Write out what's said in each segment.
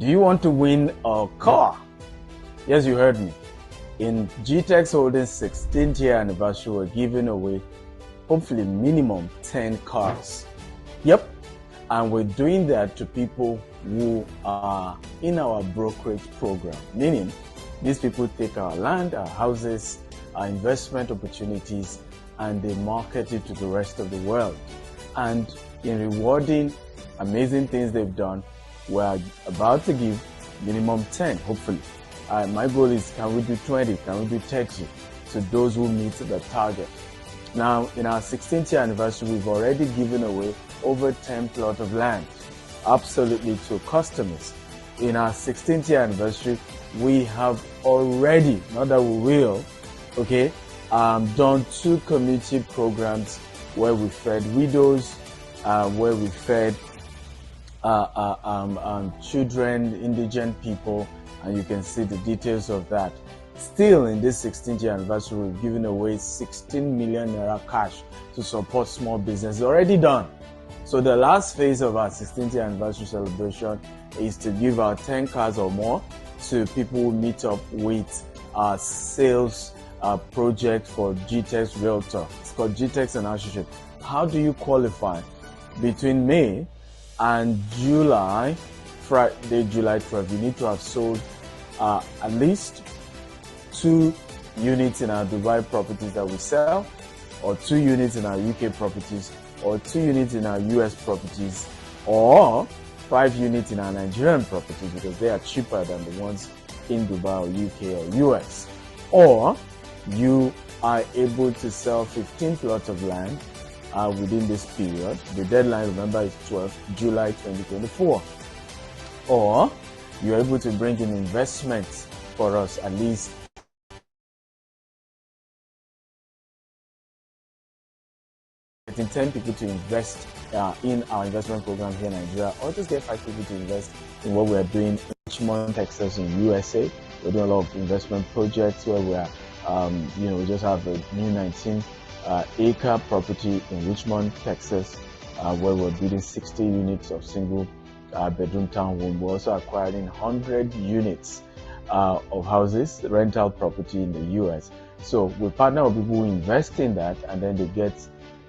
Do you want to win a car? Yes, you heard me. In GTEx Holdings 16th year anniversary, we're giving away hopefully minimum 10 cars. Yep. And we're doing that to people who are in our brokerage program, meaning these people take our land, our houses, our investment opportunities, and they market it to the rest of the world. And in rewarding amazing things they've done, we're about to give minimum 10, hopefully. My goal is, can we do 20? Can we do 30 to those who meet the target? Now, in our 16th year anniversary, we've already given away over 10 plots of land, absolutely to customers. In our 16th year anniversary, we have already, not that we will, okay, done 2 community programs where we fed widows, where we fed children, indigent people, and you can see the details of that. Still, in this 16th year anniversary, we've given away 16 million naira cash to support small business. Already done. So the last phase of our 16th year anniversary celebration is to give out 10 cars or more to people who meet up with our sales project for GTEx Realtor. It's called GTEx and Associate. How do you qualify? Between May and July, Friday, July 12, you need to have sold at least 2 units in our Dubai properties that we sell, or 2 units in our UK properties, or 2 units in our US properties, or 5 units in our Nigerian properties, because they are cheaper than the ones in Dubai or UK or US. Or you are able to sell 15 plots of land within this period. The deadline, remember, is 12 July 2024. Or you're able to bring in investments for us, at least getting 10 people to invest in our investment program here in Nigeria, or just get 5 people to invest in what we're doing in Richmond, Texas, in USA. We're doing a lot of investment projects where we are, we just have a new 19-acre property in Richmond, Texas, where we're building 60 units of single bedroom townhome. We're also acquiring 100 units of houses, rental property in the US. So we partner with people who invest in that, and then they get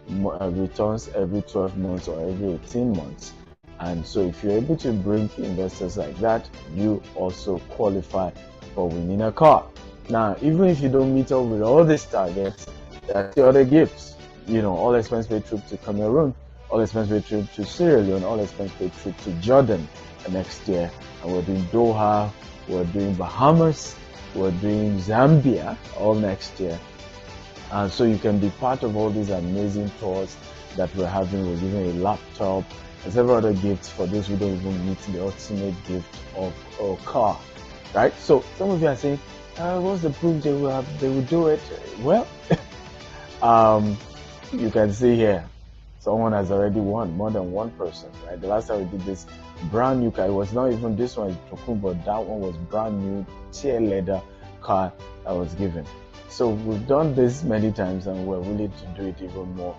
returns every 12 months or every 18 months. And so if you're able to bring investors like that, you also qualify for winning a car. Now, even if you don't meet up with all these targets, there are the other gifts. All expense paid trip to Cameroon, all expense paid trip to Sierra Leone, all expense paid trip to Jordan next year. And we're doing Doha, we're doing Bahamas, we're doing Zambia all next year. And so you can be part of all these amazing tours that we're having. We're giving a laptop and several other gifts for those who don't even meet the ultimate gift of a car, right? So some of you are saying, what's the proof they will do it? Well, you can see here, someone has already won, more than one person, right? The last time we did this brand new car, it was not even this one, but that one was brand new, tear leather car that was given. So we've done this many times, and we're willing to do it even more.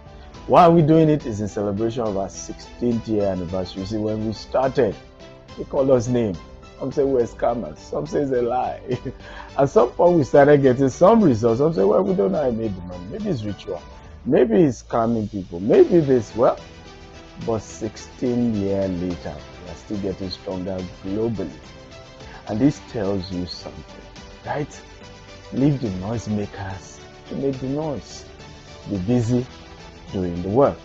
Why are we doing it? Is in celebration of our 16th year anniversary. You see, when we started, they called us names. Some say we're scammers. Some say it's a lie. At some point, we started getting some results. Some say, well, we don't know how I made the money. Maybe it's ritual. Maybe it's scamming people. Maybe this. Well, but 16 years later, we are still getting stronger globally. And this tells you something, right? Leave the noisemakers to make the noise. Be busy doing the work.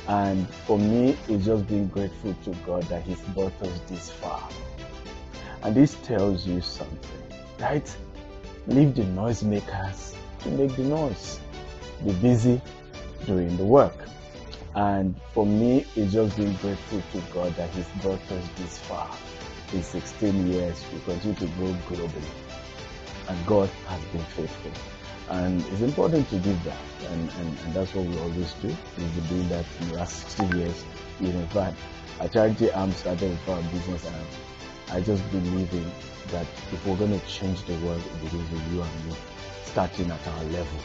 And for me, it's just being grateful to God that He's brought us this far. And this tells you something, right? Leave the noisemakers to make the noise. Be busy doing the work. And for me, it's just being grateful to God that He's brought us this far. In 16 years, we continue to grow globally. And God has been faithful. And it's important to give that. And that's what we always do. We've been doing that in the last 60 years. In fact, a charity arm started with our business arm. I just believe in that if we're going to change the world, it begins with you and me, starting at our level.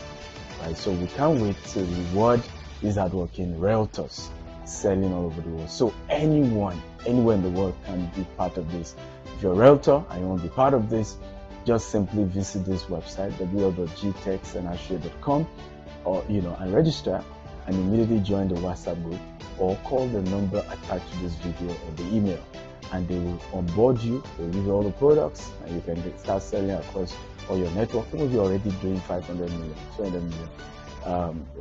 Right? So we can't wait to reward these hardworking realtors selling all over the world. So anyone, anywhere in the world can be part of this. If you're a realtor and you want to be part of this, just simply visit this website, www.gtechsandassociates.com, or and register and immediately join the WhatsApp group, or call the number attached to this video or the email, and they will onboard you. They'll give you all the products, and you can start selling across all your network. Some of you are already doing 500 million, 200 million,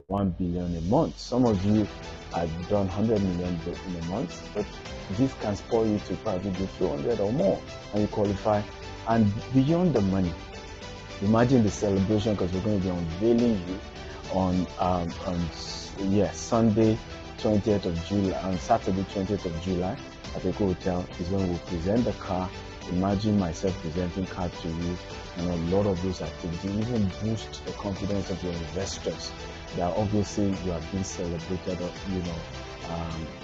1 billion a month. Some of you have done 100 million in a month, but this can spoil you to probably do 200 or more, and you qualify. And beyond the money, imagine the celebration, because we're going to be unveiling you on Sunday 20th of July, on Saturday 20th of July at Eco Hotel is when we'll present the car. Imagine myself presenting car to you, and a lot of those activities even boost the confidence of your investors that obviously you are being celebrated,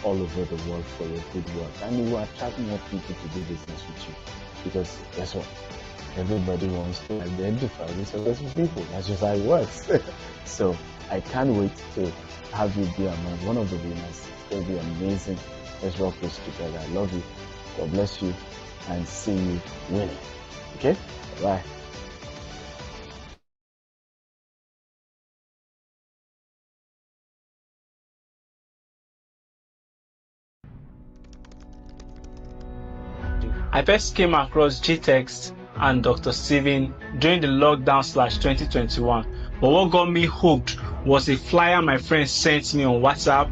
all over the world for your good work, and you will attract more people to do business with you, because guess what? Everybody wants to identify with successful people. That's just how it works. So I can't wait to have you be among one of the winners. It's going to be amazing. Let's rock this together. I love you. God bless you, and see you winning. Okay? Bye. I first came across GTech and Dr. Steven during the lockdown/2021. But what got me hooked was a flyer my friend sent me on WhatsApp,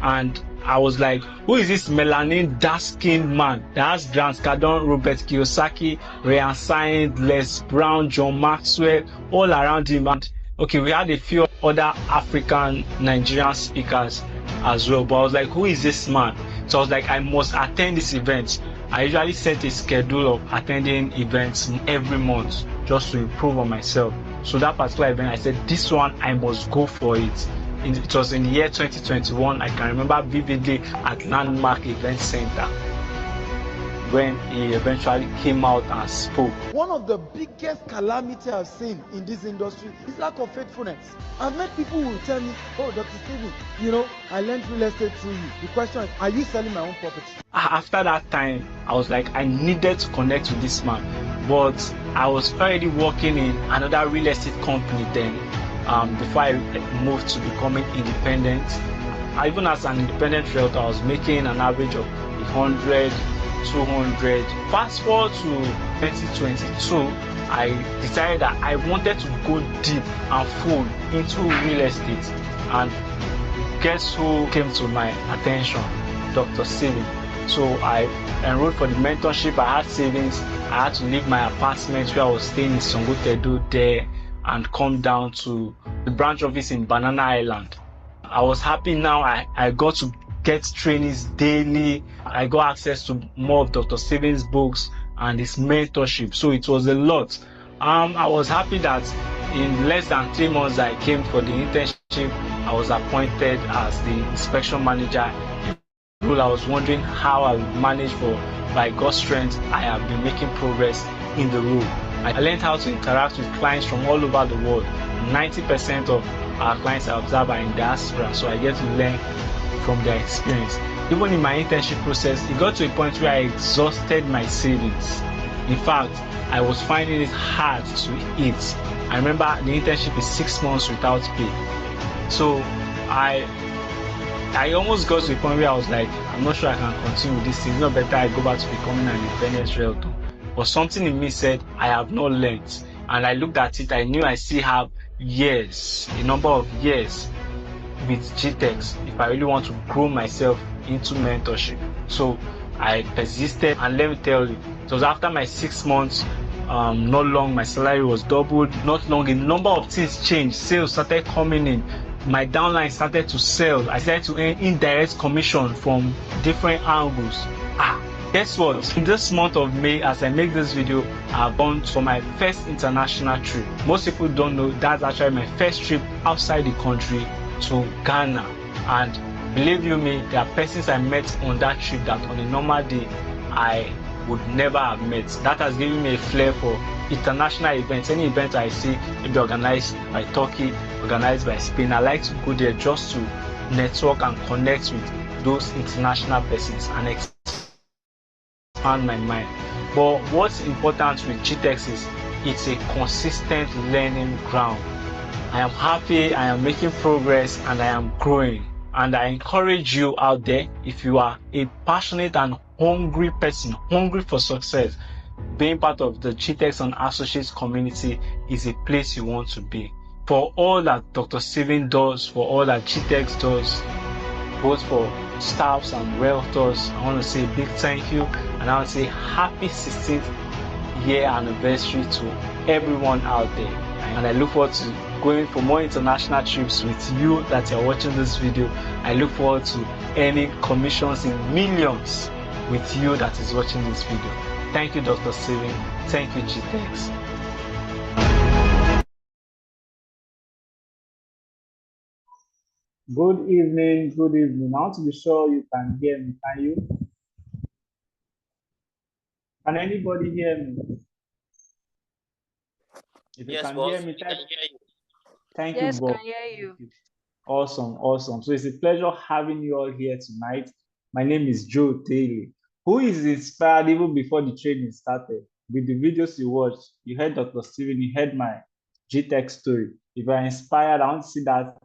and I was like, who is this melanin dark-skinned man that has Grant Cardone, Robert Kiyosaki, Ryan Saenz, Les Brown, John Maxwell all around him? And okay, we had a few other African Nigerian speakers as well, but I was like, who is this man? So I was like, I must attend this event. I usually set a schedule of attending events every month just to improve on myself. So that particular event, I said, this one, I must go for it. It was in the year 2021. I can remember vividly at Landmark Event Center when he eventually came out and spoke. One of the biggest calamity I've seen in this industry is lack of faithfulness. I've met people who will tell me, oh, Dr. Steven, I learned real estate through you. The question is, are you selling my own property? After that time, I was like, I needed to connect with this man. But I was already working in another real estate company then, before I moved to becoming independent. Even as an independent realtor, I was making an average of 100, 200. Fast forward to 2022, I decided that I wanted to go deep and full into real estate. And guess who came to my attention? Dr. Steven. So I enrolled for the mentorship. I had savings. I had to leave my apartment where I was staying in Songotedo there and come down to the branch office in Banana Island. I was happy now. I got to get trainings daily. I got access to more of Dr. Steven's books and his mentorship. So it was a lot. I was happy that in less than 3 months I came for the internship. I was appointed as the inspection manager. I was wondering how I would manage, for by God's strength, I have been making progress in the role. I learned how to interact with clients from all over the world. 90% of our clients I observe are in diaspora, so I get to learn from their experience. Even in my internship process, it got to a point where I exhausted my savings. In fact, I was finding it hard to eat. I remember the internship is 6 months without pay. So I almost got to a point where I was like, I'm not sure I can continue with this thing. It's not better I go back to becoming an independent realtor. But something in me said, I have not learned. And I looked at it, I knew I still have years, a number of years with GTech if I really want to grow myself into mentorship. So I persisted, and let me tell you, it was after my 6 months, not long, my salary was doubled. Not long, a number of things changed. Sales started coming in. My downline started to sell. I started to earn indirect commission from different angles. Guess what? In this month of May, as I make this video, I've gone for my first international trip. Most people don't know that's actually my first trip outside the country, to Ghana. And believe you me, there are persons I met on that trip that on a normal day I would never have met. That has given me a flair for international events. Any event I see, maybe organized by Turkey, organized by Spain, I like to go there just to network and connect with those international persons and expand my mind. But what's important with GTEx is it's a consistent learning ground. I am happy, I am making progress, and I am growing. And I encourage you out there, if you are a passionate and hungry person, hungry for success, being part of the GTEx and Associates community is a place you want to be. For all that Dr. Steven does, for all that GTEx does, both for staffs and realtors, I want to say a big thank you, and I want to say happy 16th year anniversary to everyone out there. And I look forward to going for more international trips with you that are watching this video. I look forward to earning commissions in millions with you that is watching this video. Thank you, Dr. Steven. Thank you, GTEx. Good evening, good evening. I want to be sure you can hear me. Can you? Can anybody hear me? If you Yes, can boss. hear me, We can hear you. thank Yes, you, Bob. can hear you. Awesome, awesome. So it's a pleasure having you all here tonight. My name is Joe Taylor, who is inspired even before the training started. With the videos you watched, you heard Dr. Steven, you heard my GTEx story. If you are inspired, I want to see that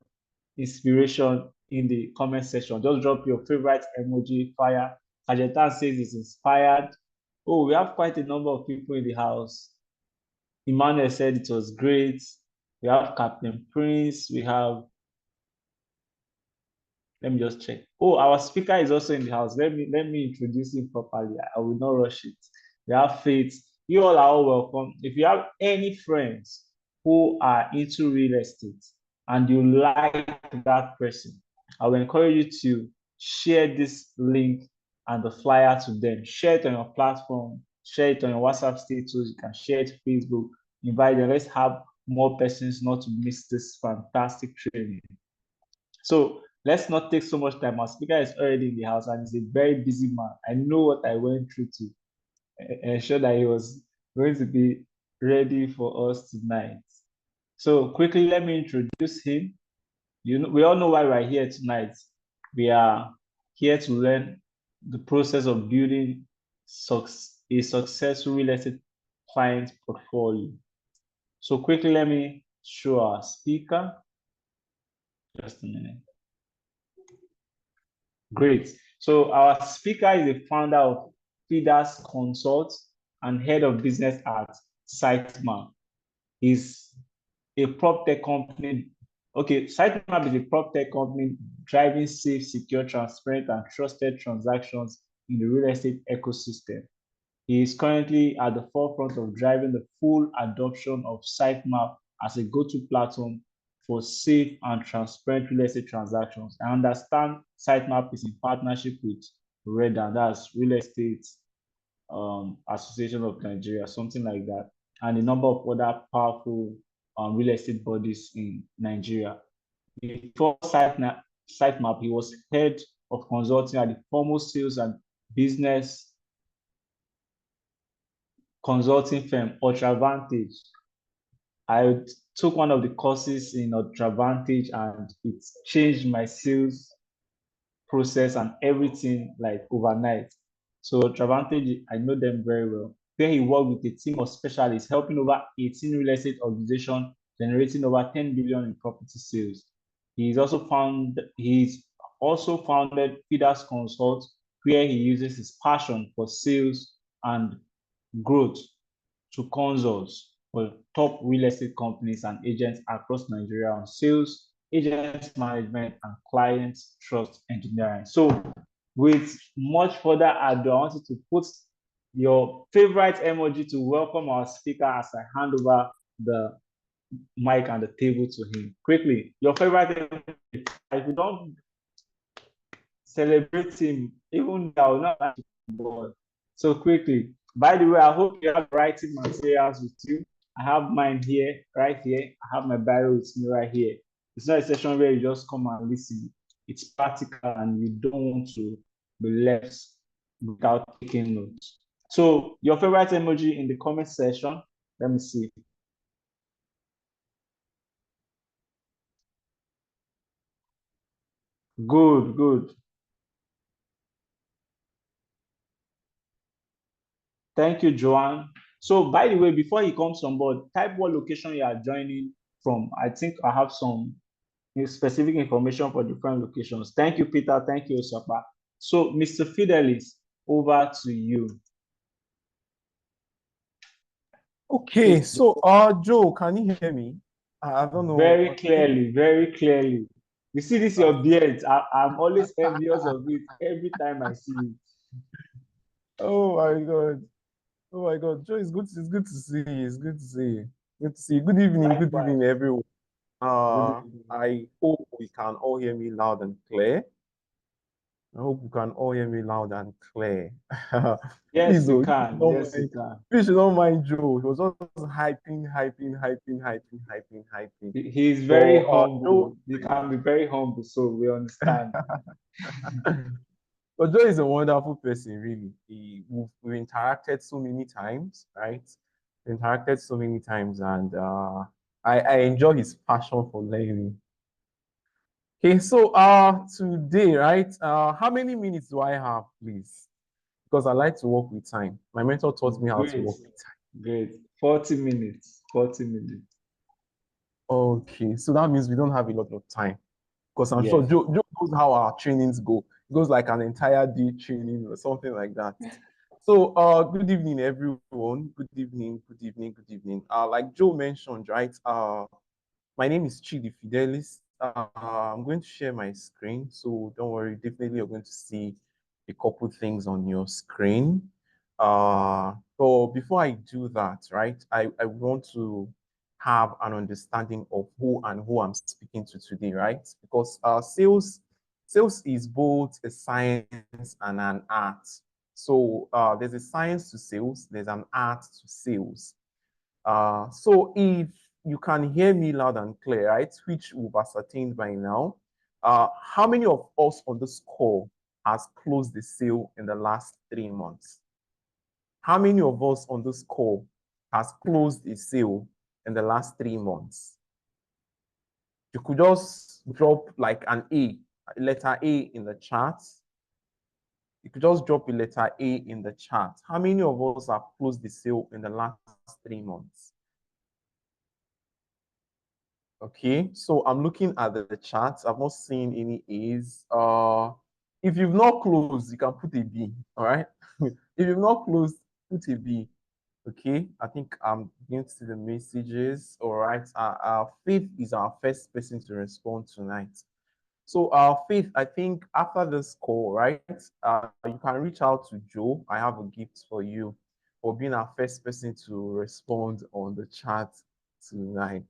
inspiration in the comment section. Just drop your favorite emoji, fire. Kajetan says it's inspired. Oh, we have quite a number of people in the house. Emmanuel said it was great. We have Captain Prince. We have, let me just check. Oh, our speaker is also in the house. Let me introduce him properly. I will not rush it. We have Faith. You all are all welcome. If you have any friends who are into real estate and you like that person, I will encourage you to share this link and the flyer to them. Share it on your platform, share it on your WhatsApp status, you can share it Facebook, invite them. Let's have more persons not to miss this fantastic training. So let's not take so much time. Our speaker is already in the house and he's a very busy man. I know what I went through to ensure that he was going to be ready for us tonight. So quickly, let me introduce him. We all know why we're here tonight. We are here to learn the process of building a successful real estate client portfolio. So quickly, let me show our speaker. Just a minute. Great. So our speaker is the founder of Fidas Consult and head of business at Sitemap. He's a prop tech company. Okay, Sitemap is a prop tech company driving safe, secure, transparent, and trusted transactions in the real estate ecosystem. He is currently at the forefront of driving the full adoption of Sitemap as a go-to platform for safe and transparent real estate transactions. I understand Sitemap is in partnership with REDA, that's Real Estate Association of Nigeria, something like that, and a number of other powerful real estate bodies in Nigeria. Before Sitemap, he was head of consulting at the foremost sales and business consulting firm, Ultravantage. I took one of the courses in Ultravantage and it changed my sales process and everything like overnight. So Ultravantage, I know them very well. There he worked with a team of specialists helping over 18 real estate organizations generating over 10 billion in property sales. He's also founded Fidas Consult, where he uses his passion for sales and growth to consult for top real estate companies and agents across Nigeria on sales, agent management, and client trust engineering. So with much further ado, I want you to put your favorite emoji to welcome our speaker as I hand over the mic and the table to him. Quickly, your favorite emoji. If you don't celebrate him, even though I will not like to. So quickly, by the way, I hope you have writing materials with you. I have mine here, right here. I have my Bible with me right here. It's not a session where you just come and listen. It's practical and you don't want to be left without taking notes. So your favorite emoji in the comment section. Let me see. Good, good. Thank you, Joanne. So, by the way, before he comes on board, type what location you are joining from. I think I have some specific information for different locations. Thank you, Peter. Thank you, Osapa. So, Mr. Fidelis, over to you. Okay, so Joe, can you hear me? I don't know. Very clearly, very clearly. You see this your beard. I'm always envious of it every time I see it. Oh my God. Oh my God. Joe, it's good to see you. It's good to see you. Good to see you. Good evening, Likewise. good evening, everyone. I hope we can all hear me loud and clear. I hope you can all hear me loud and clear. Yes, Please, we oh, can. Yes, we can. please don't mind Joe. He was just hyping. He's very So, humble. He can be very humble, so we understand. But Joe is a wonderful person, really. We've interacted so many times, right? We interacted so many times, and I enjoy his passion for learning. Okay, so today, right? How many minutes do I have, please? Because I like to work with time. My mentor taught me how to work with time. Great. 40 minutes. 40 minutes. Okay, so that means we don't have a lot of time. Because I'm Yes. sure Joe knows how our trainings go. It goes like an entire day training or something like that. So good evening, everyone. Good evening. Like Joe mentioned, right? My name is Chidi Fidelis. I'm going to share my screen, so don't worry, definitely you're going to see a couple things on your screen. So before I do that, right, I want to have an understanding of who I'm speaking to today, right? Because sales is both a science and an art. So there's a science to sales, there's an art to sales. So if you can hear me loud and clear, right, which we've ascertained by now, how many of us on this call has closed the sale in the last 3 months? How many of us on this call has closed a sale in the last 3 months? You could just drop like a letter A in the chat. You could just drop a letter A in the chat. How many of us have closed the sale in the last 3 months? Okay, so I'm looking at the chat. I've not seen any A's. If you've not closed, you can put a B. All right. If you've not closed, put a B. Okay, I think I'm going to see the messages. All right. Faith is our first person to respond tonight. So, Faith, I think after this call, right, you can reach out to Joe. I have a gift for you for being our first person to respond on the chat tonight.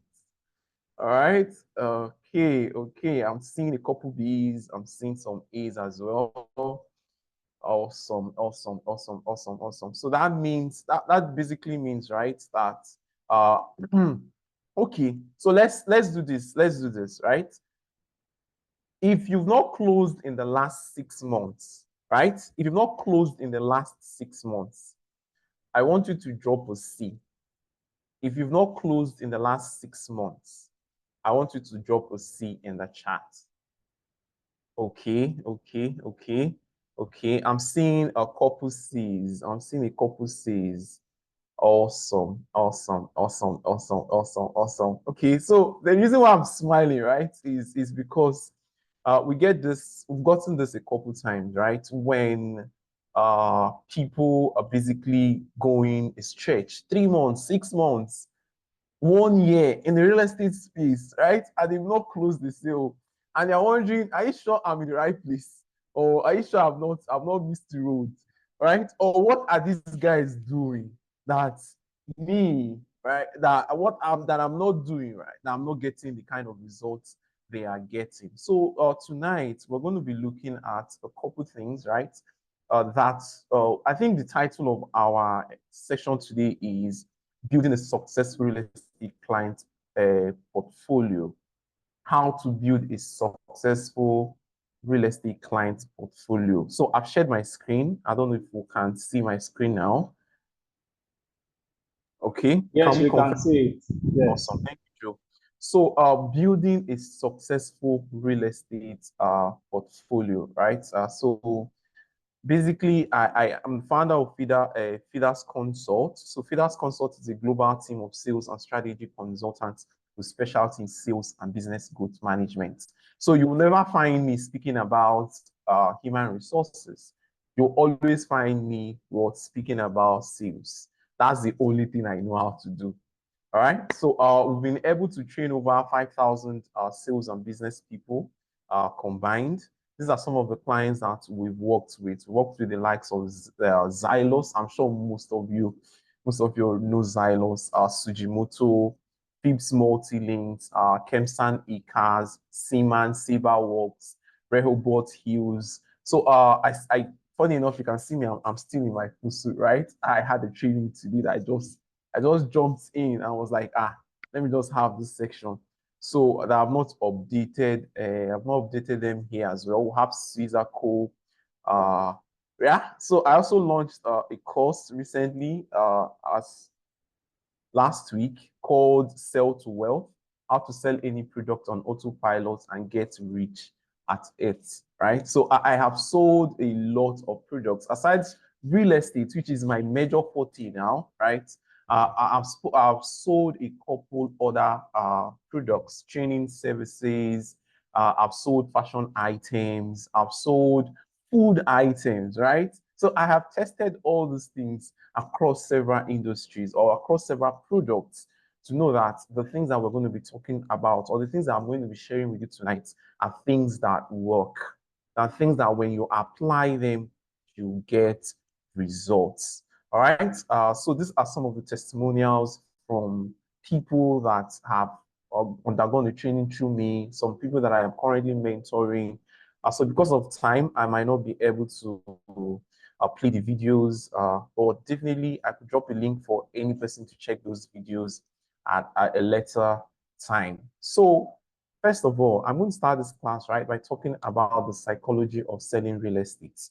All right. Okay. I'm seeing a couple B's. I'm seeing some A's as well. Awesome. So that means that basically means, right, that okay. So let's do this. Right? If you've not closed in the last 6 months, right? If you've not closed in the last 6 months, I want you to drop a C. If you've not closed in the last 6 months, I want you to drop a C in the chat. Okay. I'm seeing a couple C's. Awesome. Okay, so the reason why I'm smiling, right, is because we've gotten this a couple times, right? When people are basically going a stretch, 3 months, 6 months, 1 year in the real estate space, right? And they've not closed the sale. And they're wondering, are you sure I'm in the right place? Or are you sure I've not missed the road? Right? Or what are these guys doing that me, right? That I'm not doing, right? That I'm not getting the kind of results they are getting. So tonight we're going to be looking at a couple things, right? I think the title of our session today is building a successful real estate client portfolio. How to build a successful real estate client portfolio. So I've shared my screen. I don't know if you can see my screen now. Okay. Yes, we can see it. Yes. Awesome. Thank you, Joe. So building a successful real estate portfolio, right? So Basically, I am the founder of Fidas Consult. So Fidas Consult is a global team of sales and strategy consultants with specialty in sales and business growth management. So you will never find me speaking about human resources. You'll always find me speaking about sales. That's the only thing I know how to do. All right. So we've been able to train over 5,000 sales and business people combined. These are some of the clients that we've worked with. We worked with the likes of Xylos. I'm sure most of you know Xylos, Sujimoto, Philips Multilinks, Kemsan eCars, Siemens, Saberworks, Rehoboth Hills. So funny enough, you can see me, I'm still in my full suit, right? I had a training to do that. I just jumped in and was like, let me just have this section. So that I've not updated them here as well. We have Caesar Co. Yeah. So I also launched a course recently as last week called Sell to Wealth, how to sell any product on autopilot and get rich at it, right? So I have sold a lot of products aside real estate, which is my major forte now, right? I've sold a couple other products, training services. I've sold fashion items. I've sold food items, right? So I have tested all these things across several industries or across several products to know that the things that we're going to be talking about or the things that I'm going to be sharing with you tonight are things that work. Are things that when you apply them, you get results. All right. So these are some of the testimonials from people that have undergone the training through me, some people that I am currently mentoring. So because of time, I might not be able to play the videos, but definitely I could drop a link for any person to check those videos at a later time. So first of all, I'm going to start this class, right, by talking about the psychology of selling real estate.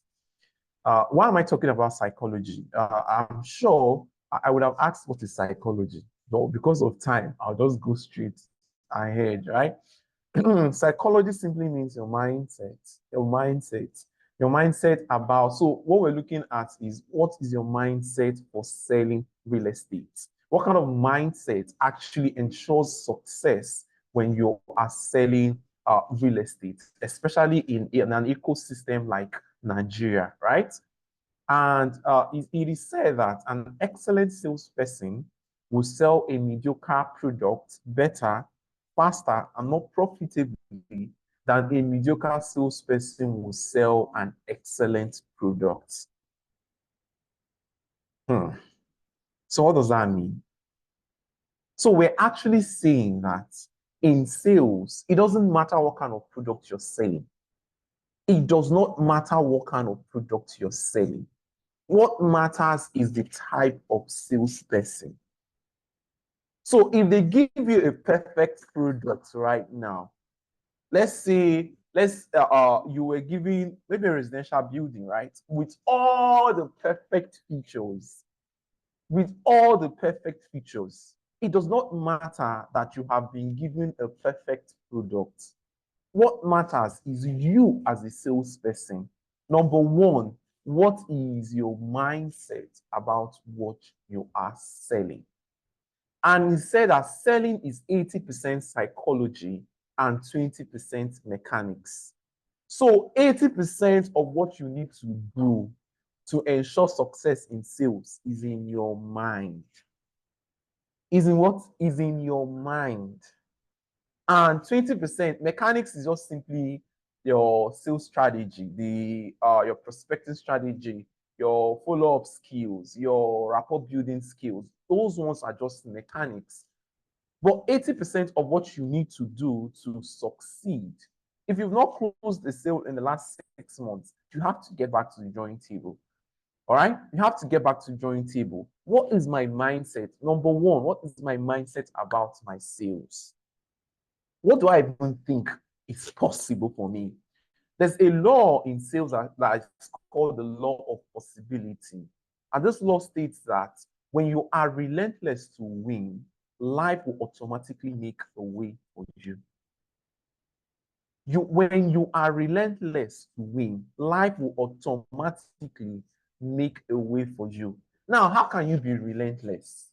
Why am I talking about psychology? I'm sure I would have asked what is psychology, but because of time, I'll just go straight ahead, right? Psychology simply means your mindset about, so what we're looking at is what is your mindset for selling real estate? What kind of mindset actually ensures success when you are selling real estate, especially in an ecosystem like Nigeria, right? And it is said that an excellent salesperson will sell a mediocre product better, faster, and more profitably than a mediocre salesperson will sell an excellent product. So what does that mean? So we're actually saying that in sales, it doesn't matter what kind of product you're selling. It does not matter what kind of product you're selling. What matters is the type of salesperson. So if they give you a perfect product right now, let's say you were giving maybe a residential building, right, with all the perfect features, it does not matter that you have been given a perfect product. What matters is you as a salesperson. Number one, what is your mindset about what you are selling? And he said that selling is 80% psychology and 20% mechanics. So 80% of what you need to do to ensure success in sales is in your mind. Is in what? Is in your mind. And 20% mechanics is just simply your sales strategy, your prospecting strategy, your follow-up skills, your rapport building skills. Those ones are just mechanics. But 80% of what you need to do to succeed, if you've not closed the sale in the last 6 months, you have to get back to the drawing table. All right? You have to get back to the drawing table. What is my mindset? Number one, what is my mindset about my sales? What do I even think is possible for me? There's a law in sales that is called the law of possibility. And this law states that when you are relentless to win, life will automatically make a way for you. When you are relentless to win, life will automatically make a way for you. Now, how can you be relentless?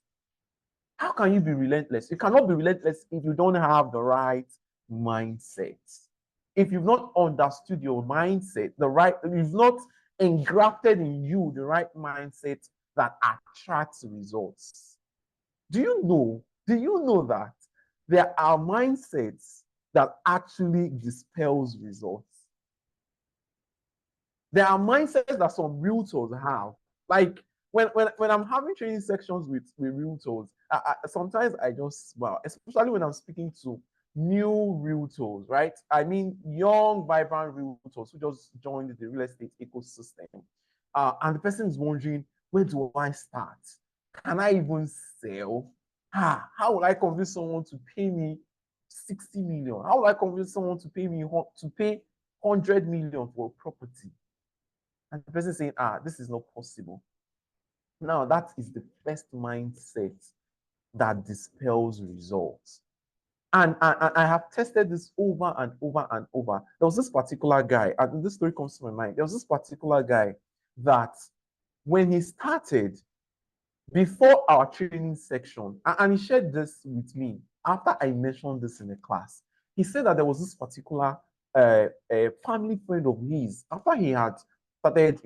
How can you be relentless? You cannot be relentless if you don't have the right mindset. If you've not understood your mindset, you've not engrafted in you the right mindset that attracts results. Do you know that there are mindsets that actually dispels results? There are mindsets that some realtors have. Like when I'm having training sections with realtors, sometimes I just smile, especially when I'm speaking to new realtors, right? I mean, young, vibrant realtors who just joined the real estate ecosystem. And the person is wondering, where do I start? Can I even sell? How will I convince someone to pay me 60 million? How will I convince someone to pay 100 million for a property? And the person saying, this is not possible. Now, that is the first mindset that dispels results. And I have tested this over and over and over. There was this particular guy, and this story comes to my mind. There was this particular guy that when he started, before our training section, and he shared this with me after I mentioned this in the class, he said that there was this particular family friend of his, after he had started,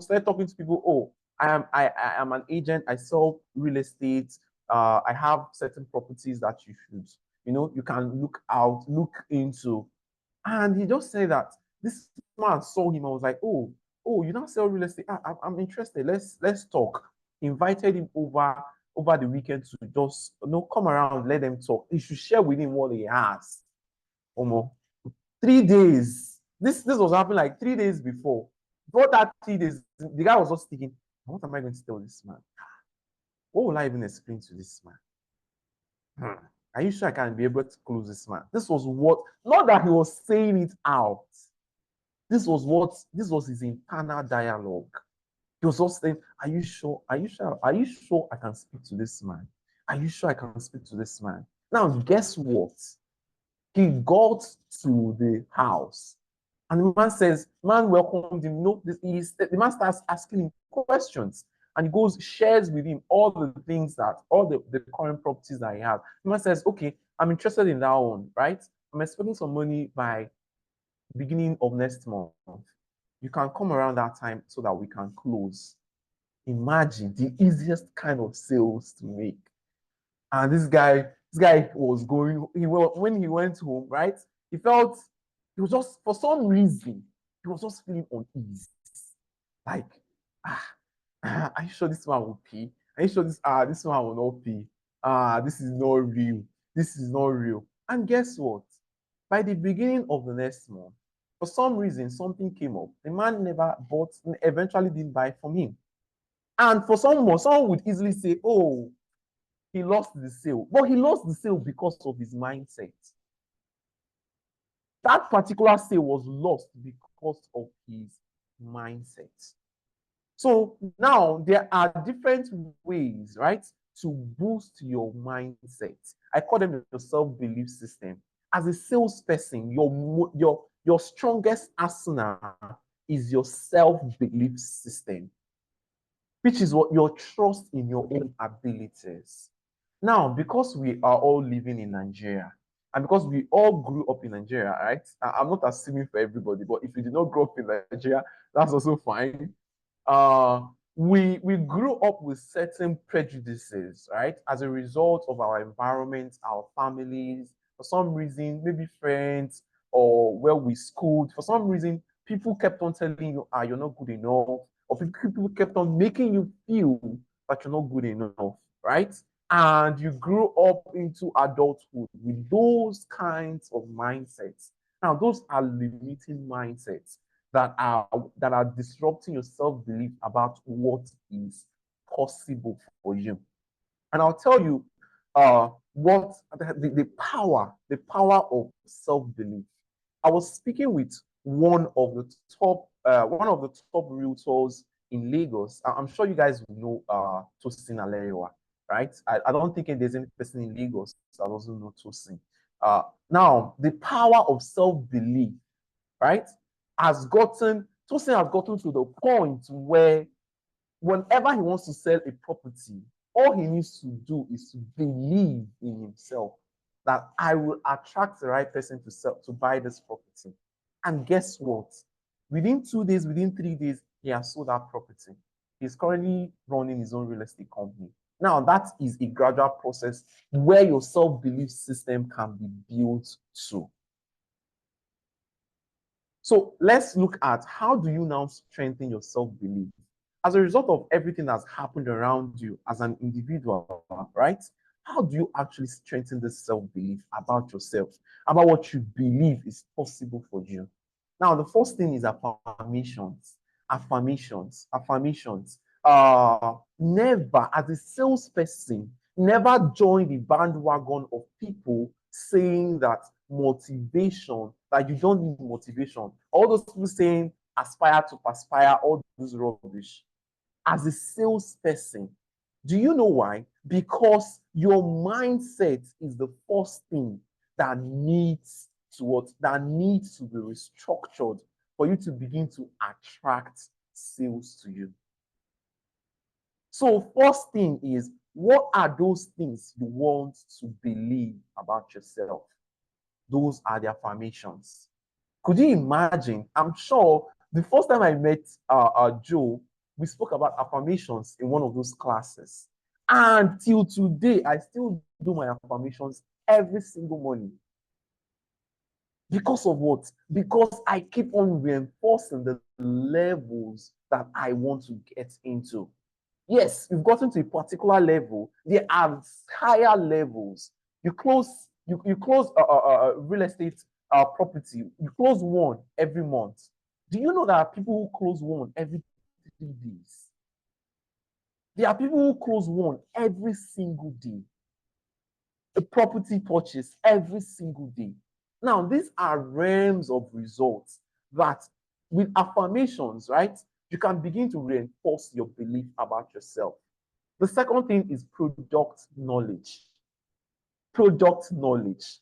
started talking to people. Oh, I am an agent. I sell real estate. I have certain properties that you should, you can look into. And he just said that this man saw him. I was like, oh, you don't sell real estate. I'm interested. Let's talk. Invited him over the weekend to just come around, let them talk. He should share with him what he has. 3 days. This was happening like 3 days before. Before that 3 days, the guy was just thinking, what am I going to tell this man? What will I even explain to this man? Are you sure I can be able to close this man? This was what, not that he was saying it out. This was his internal dialogue. He was just saying, are you sure? Are you sure I can speak to this man? Are you sure I can speak to this man? Now, guess what? He got to the house. And the man says, man welcomed him. The man starts asking him questions. And he goes, shares with him all the current properties that he has. The man says, okay, I'm interested in that one, right? I'm expecting some money by beginning of next month. You can come around that time so that we can close. Imagine the easiest kind of sales to make. And this guy was going, when he went home, right? He was just, for some reason, he was just feeling uneasy. Like, are you sure this one will pay? Are you sure this one will not pay? This is not real. This is not real. And guess what? By the beginning of the next month, for some reason, something came up. The man never bought, eventually didn't buy from him. And for someone would easily say, oh, he lost the sale. But he lost the sale because of his mindset. That particular sale was lost because of his mindset. So now there are different ways, right, to boost your mindset. I call them your self-belief system. As a salesperson, your strongest arsenal is your self-belief system, which is what your trust in your own abilities. Now, because we are all living in Nigeria, and because we all grew up in Nigeria, right? I'm not assuming for everybody, but if you did not grow up in Nigeria, that's also fine. We grew up with certain prejudices, right? As a result of our environment, our families, for some reason, maybe friends or where we schooled, for some reason, people kept on telling you, you're not good enough, or people kept on making you feel that you're not good enough, right? And you grew up into adulthood with those kinds of mindsets. Now, those are limiting mindsets that are disrupting your self-belief about what is possible for you. And I'll tell you what the power of self-belief. I was speaking with one of the top realtors in Lagos. I'm sure you guys know Tosin Alerewa, right? I don't think there's any person in Lagos that doesn't know Tosin. Now, the power of self-belief, right, Tosin has gotten to the point where whenever he wants to sell a property, all he needs to do is to believe in himself that I will attract the right person to buy this property. And guess what? Within 2 days, within 3 days, he has sold that property. He's currently running his own real estate company. Now, that is a gradual process where your self-belief system can be built to. So let's look at how do you now strengthen your self-belief? As a result of everything that's happened around you as an individual, right? How do you actually strengthen this self-belief about yourself, about what you believe is possible for you? Now, the first thing is affirmations. Never, as a salesperson, never join the bandwagon of people saying that motivation, that you don't need motivation. All those people saying aspire to perspire, all this rubbish. As a salesperson, do you know why? Because your mindset is the first thing that needs to be restructured for you to begin to attract sales to you. So first thing is, what are those things you want to believe about yourself? Those are the affirmations. Could you imagine? I'm sure the first time I met Joe, we spoke about affirmations in one of those classes. And till today, I still do my affirmations every single morning. Because of what? Because I keep on reinforcing the levels that I want to get into. Yes, you've gotten to a particular level. There are higher levels. You close real estate property. You close one every month. Do you know there are people who close one every 3 days? There are people who close one every single day. A property purchase every single day. Now, these are realms of results that with affirmations, right, you can begin to reinforce your belief about yourself. The second thing is product knowledge. Product knowledge.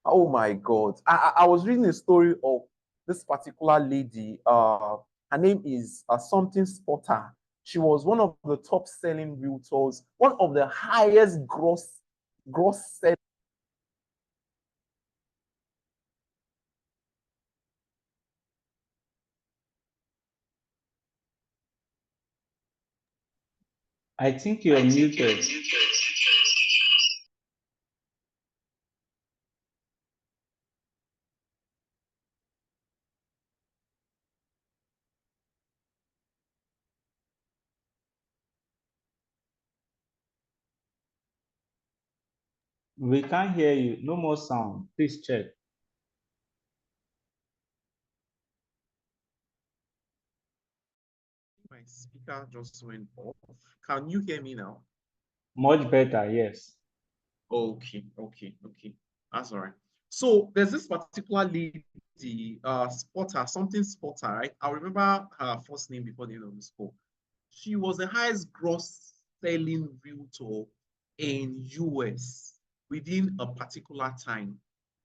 Oh my God. I was reading a story of this particular lady. Her name is something Spotter. She was one of the top selling realtors, one of the highest gross selling. I think you're muted. We can't hear you. No more sound. Please check. My speaker just went off. Can you hear me now? Much better, yes. Okay. That's all right. So there's this particular lady, something Spotter, right? I remember her first name before the end of the school. She was the highest gross selling realtor in US within a particular time.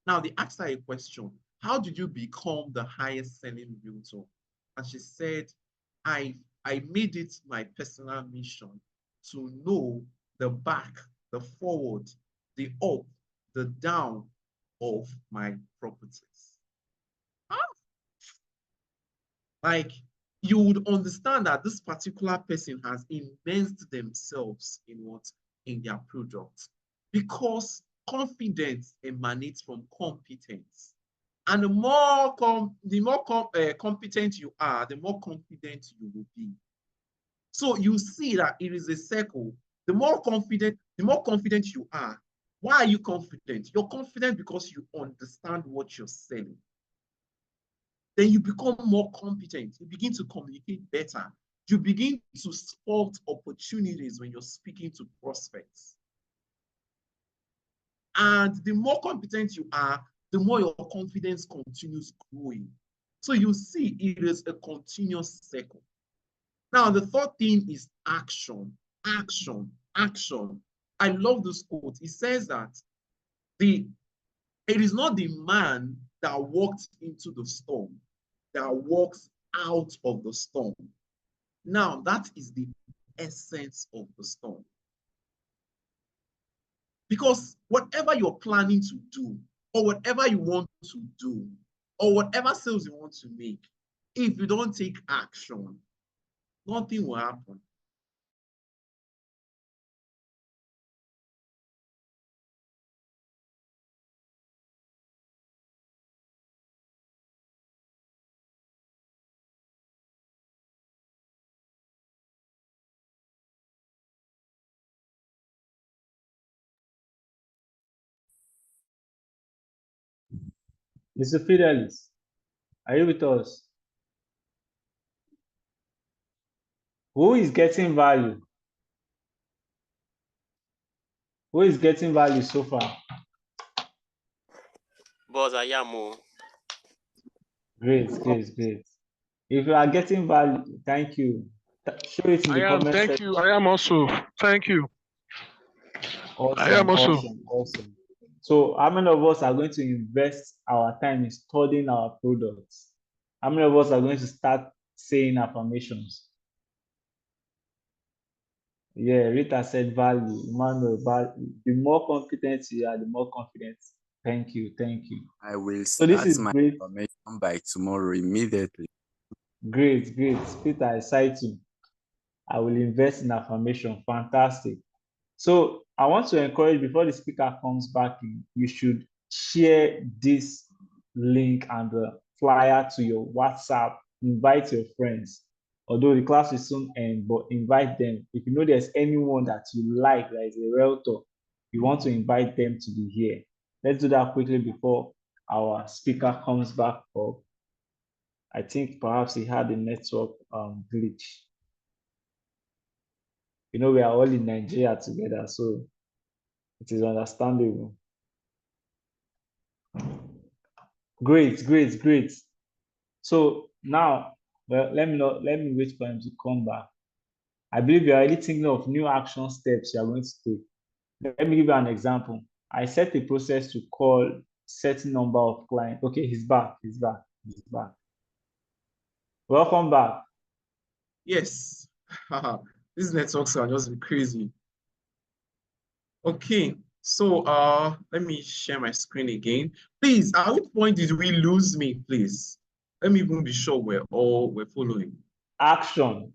Now they asked her a question: how did you become the highest selling realtor? And she said, I made it my personal mission to know the back, the forward, the up, the down of my properties. Like, you would understand that this particular person has immersed themselves in what? In their product. Because confidence emanates from competence. And the more competent you are, the more confident you will be. So you see that it is a circle. The more confident you are. Why are you confident? You're confident because you understand what you're selling. Then you become more competent. You begin to communicate better. You begin to spot opportunities when you're speaking to prospects. And the more competent you are, the more your confidence continues growing. So you see, it is a continuous cycle. Now, the third thing is action. Action. I love this quote. It says that It is not the man that walked into the storm that walks out of the storm. Now, that is the essence of the storm. Because whatever you're planning to do, or whatever you want to do, or whatever sales you want to make, if you don't take action, nothing will happen. Mr. Fidelis, are you with us? Who is getting value? Who is getting value so far? Boss, I am. Great, great, great. If you are getting value, thank you. Show it in the comment section. Thank you. I am also. Thank you. Awesome, I am also. awesome, awesome. So how many of us are going to invest our time in studying our products? How many of us are going to start saying affirmations? Yeah, Rita said value. Emmanuel, value. The more competent you are, the more confident. Thank you, thank you. I will So this start is my great. information by tomorrow immediately. Great, great. Peter, I cite you. I will invest in affirmation. Fantastic. So I want to encourage, before the speaker comes back in, you should share this link and the flyer to your WhatsApp. Invite your friends. Although the class will soon end, but invite them. If you know there's anyone that you like, that is a realtor, you want to invite them to be here. Let's do that quickly before our speaker comes back up. I think perhaps he had a network glitch. You know, we are all in Nigeria together, so it is understandable. Great, great, great. So now, well, let me wait for him to come back. I believe you're already thinking of new action steps you are going to take. Let me give you an example. I set a process to call certain number of clients. Okay, he's back. Welcome back. Yes. These networks are just crazy. Okay, so let me share my screen again. Please, at which point did we lose me, please? Let me even be sure we're following. Action.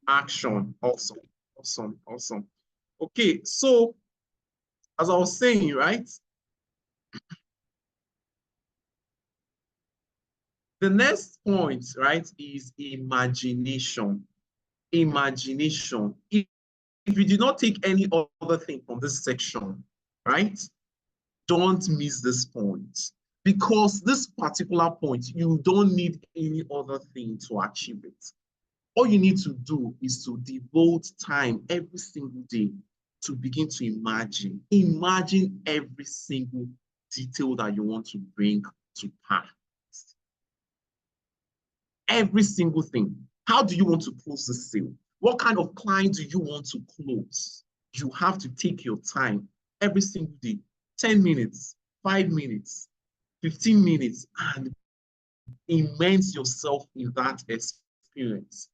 Action. Awesome. Awesome. Awesome. Okay, so as I was saying, right? The next point, right, is imagination. Imagination. If you did not take any other thing from this section, right, don't miss this point. Because this particular point, you don't need any other thing to achieve it. All you need to do is to devote time every single day to begin to imagine. Imagine every single detail that you want to bring to pass. Every single thing. How do you want to close the sale? What kind of client do you want to close? You have to take your time every single day, 10 minutes, 5 minutes, 15 minutes, and immerse yourself in that experience.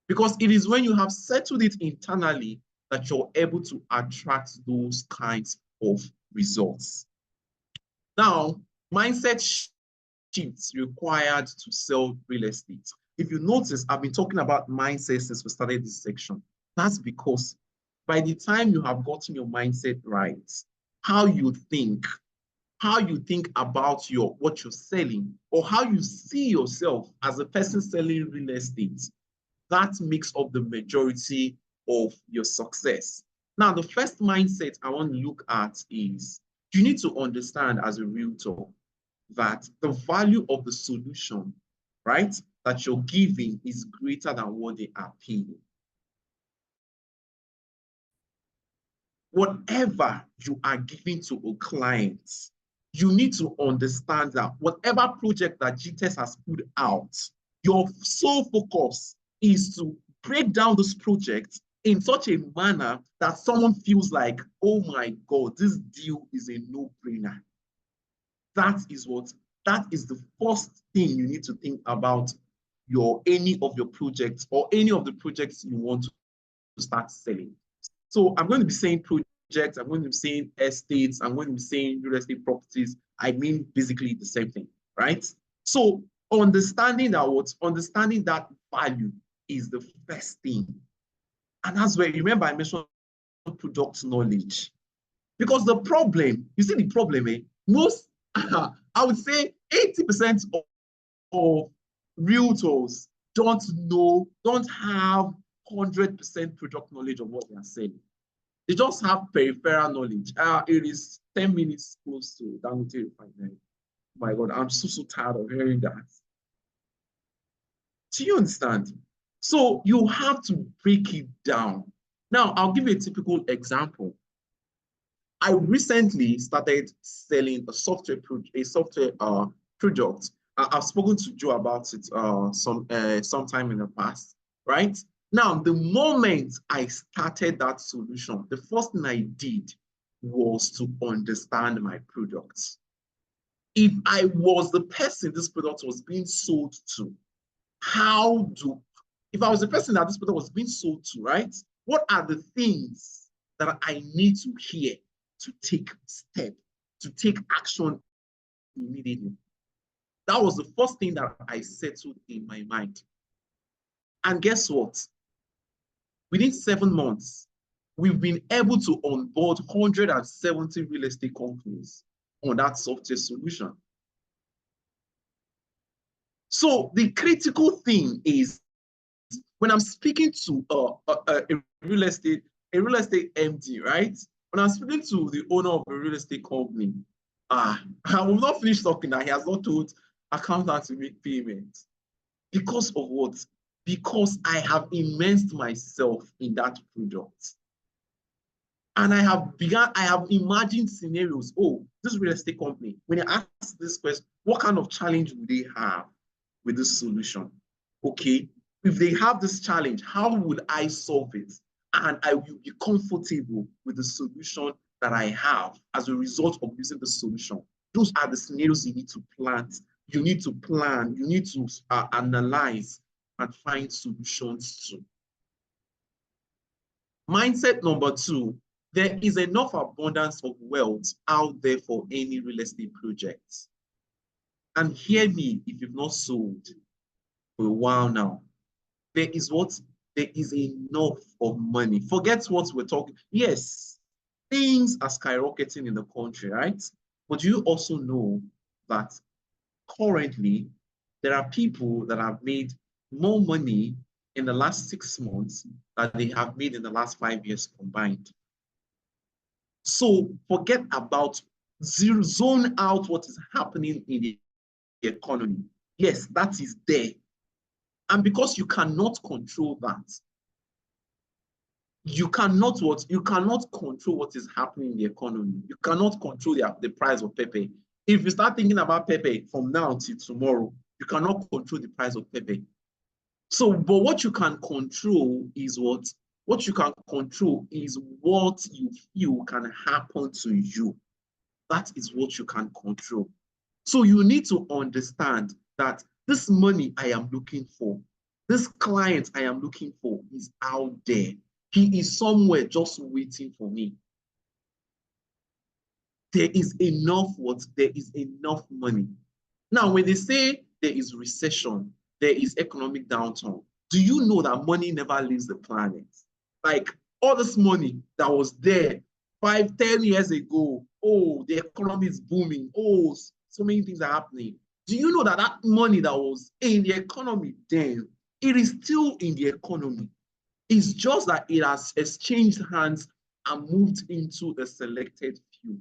Because it is when you have settled it internally that you're able to attract those kinds of results. Now, mindset shifts required to sell real estate. If you notice, I've been talking about mindset since we started this section. That's because by the time you have gotten your mindset right, how you think about what you're selling, or how you see yourself as a person selling real estate, that makes up the majority of your success. Now, the first mindset I want to look at is you need to understand as a realtor that the value of the solution, right, that you're giving is greater than what they are paying. Whatever you are giving to a client, you need to understand that whatever project that GTES has put out, your sole focus is to break down this project in such a manner that someone feels like, oh my God, this deal is a no-brainer. That is the first thing you need to think about any of your projects or any of the projects you want to start selling. So I'm going to be saying projects, I'm going to be saying estates, I'm going to be saying real estate properties. I mean basically the same thing, right? So understanding that value is the first thing. And that's where, remember I mentioned product knowledge. Because the problem, you see the problem, most, I would say 80% of realtors don't have 100% product knowledge of what they are saying. They just have peripheral knowledge. It is 10 minutes close to Dangote Refinery. My God, I'm so tired of hearing that. Do you understand? So you have to break it down. Now, I'll give you a typical example. I recently started selling a software project. I've spoken to Joe about it sometime in the past, right? Now, the moment I started that solution, the first thing I did was to understand my products. If I was the person this product was being sold to, if I was the person that this product was being sold to, right? What are the things that I need to hear to take step, to take action immediately? That was the first thing that I settled in my mind. And guess what? Within 7 months, we've been able to onboard 170 real estate companies on that software solution. So the critical thing is, when I'm speaking to a real estate MD, right? When I'm speaking to the owner of a real estate company, I will not finish talking that he has not told accountant to make payments. Because of what? Because I have immersed myself in that product. And I have imagined scenarios. Oh, this real estate company, when I ask this question, what kind of challenge would they have with this solution? Okay, if they have this challenge, how would I solve it? And I will be comfortable with the solution that I have as a result of using the solution. Those are the scenarios you need to plan. You need to plan, you need to analyze and find solutions to. Mindset number 2, there is enough abundance of wealth out there for any real estate project. And hear me, if you've not sold for a while now, there is enough of money. Forget what we're talking. Yes, things are skyrocketing in the country, right? But you also know that currently there are people that have made more money in the last 6 months than they have made in the last 5 years combined. So forget about zone out what is happening in the economy. Yes, that is there. And because you cannot control that, you cannot control what is happening in the economy. You cannot control the price of pepper. If you start thinking about pepper from now till tomorrow, you cannot control the price of pepper. So, but what you can control is what? What you can control is what you feel can happen to you. That is what you can control. So you need to understand that this money I am looking for, this client I am looking for is out there. He is somewhere just waiting for me. There is enough what? There is enough money. Now, when they say there is recession, there is economic downturn, do you know that money never leaves the planet? Like all this money that was there 5-10 years ago, oh, the economy is booming, oh, so many things are happening. Do you know that that money that was in the economy then, it is still in the economy? It's just that it has exchanged hands and moved into a selected few.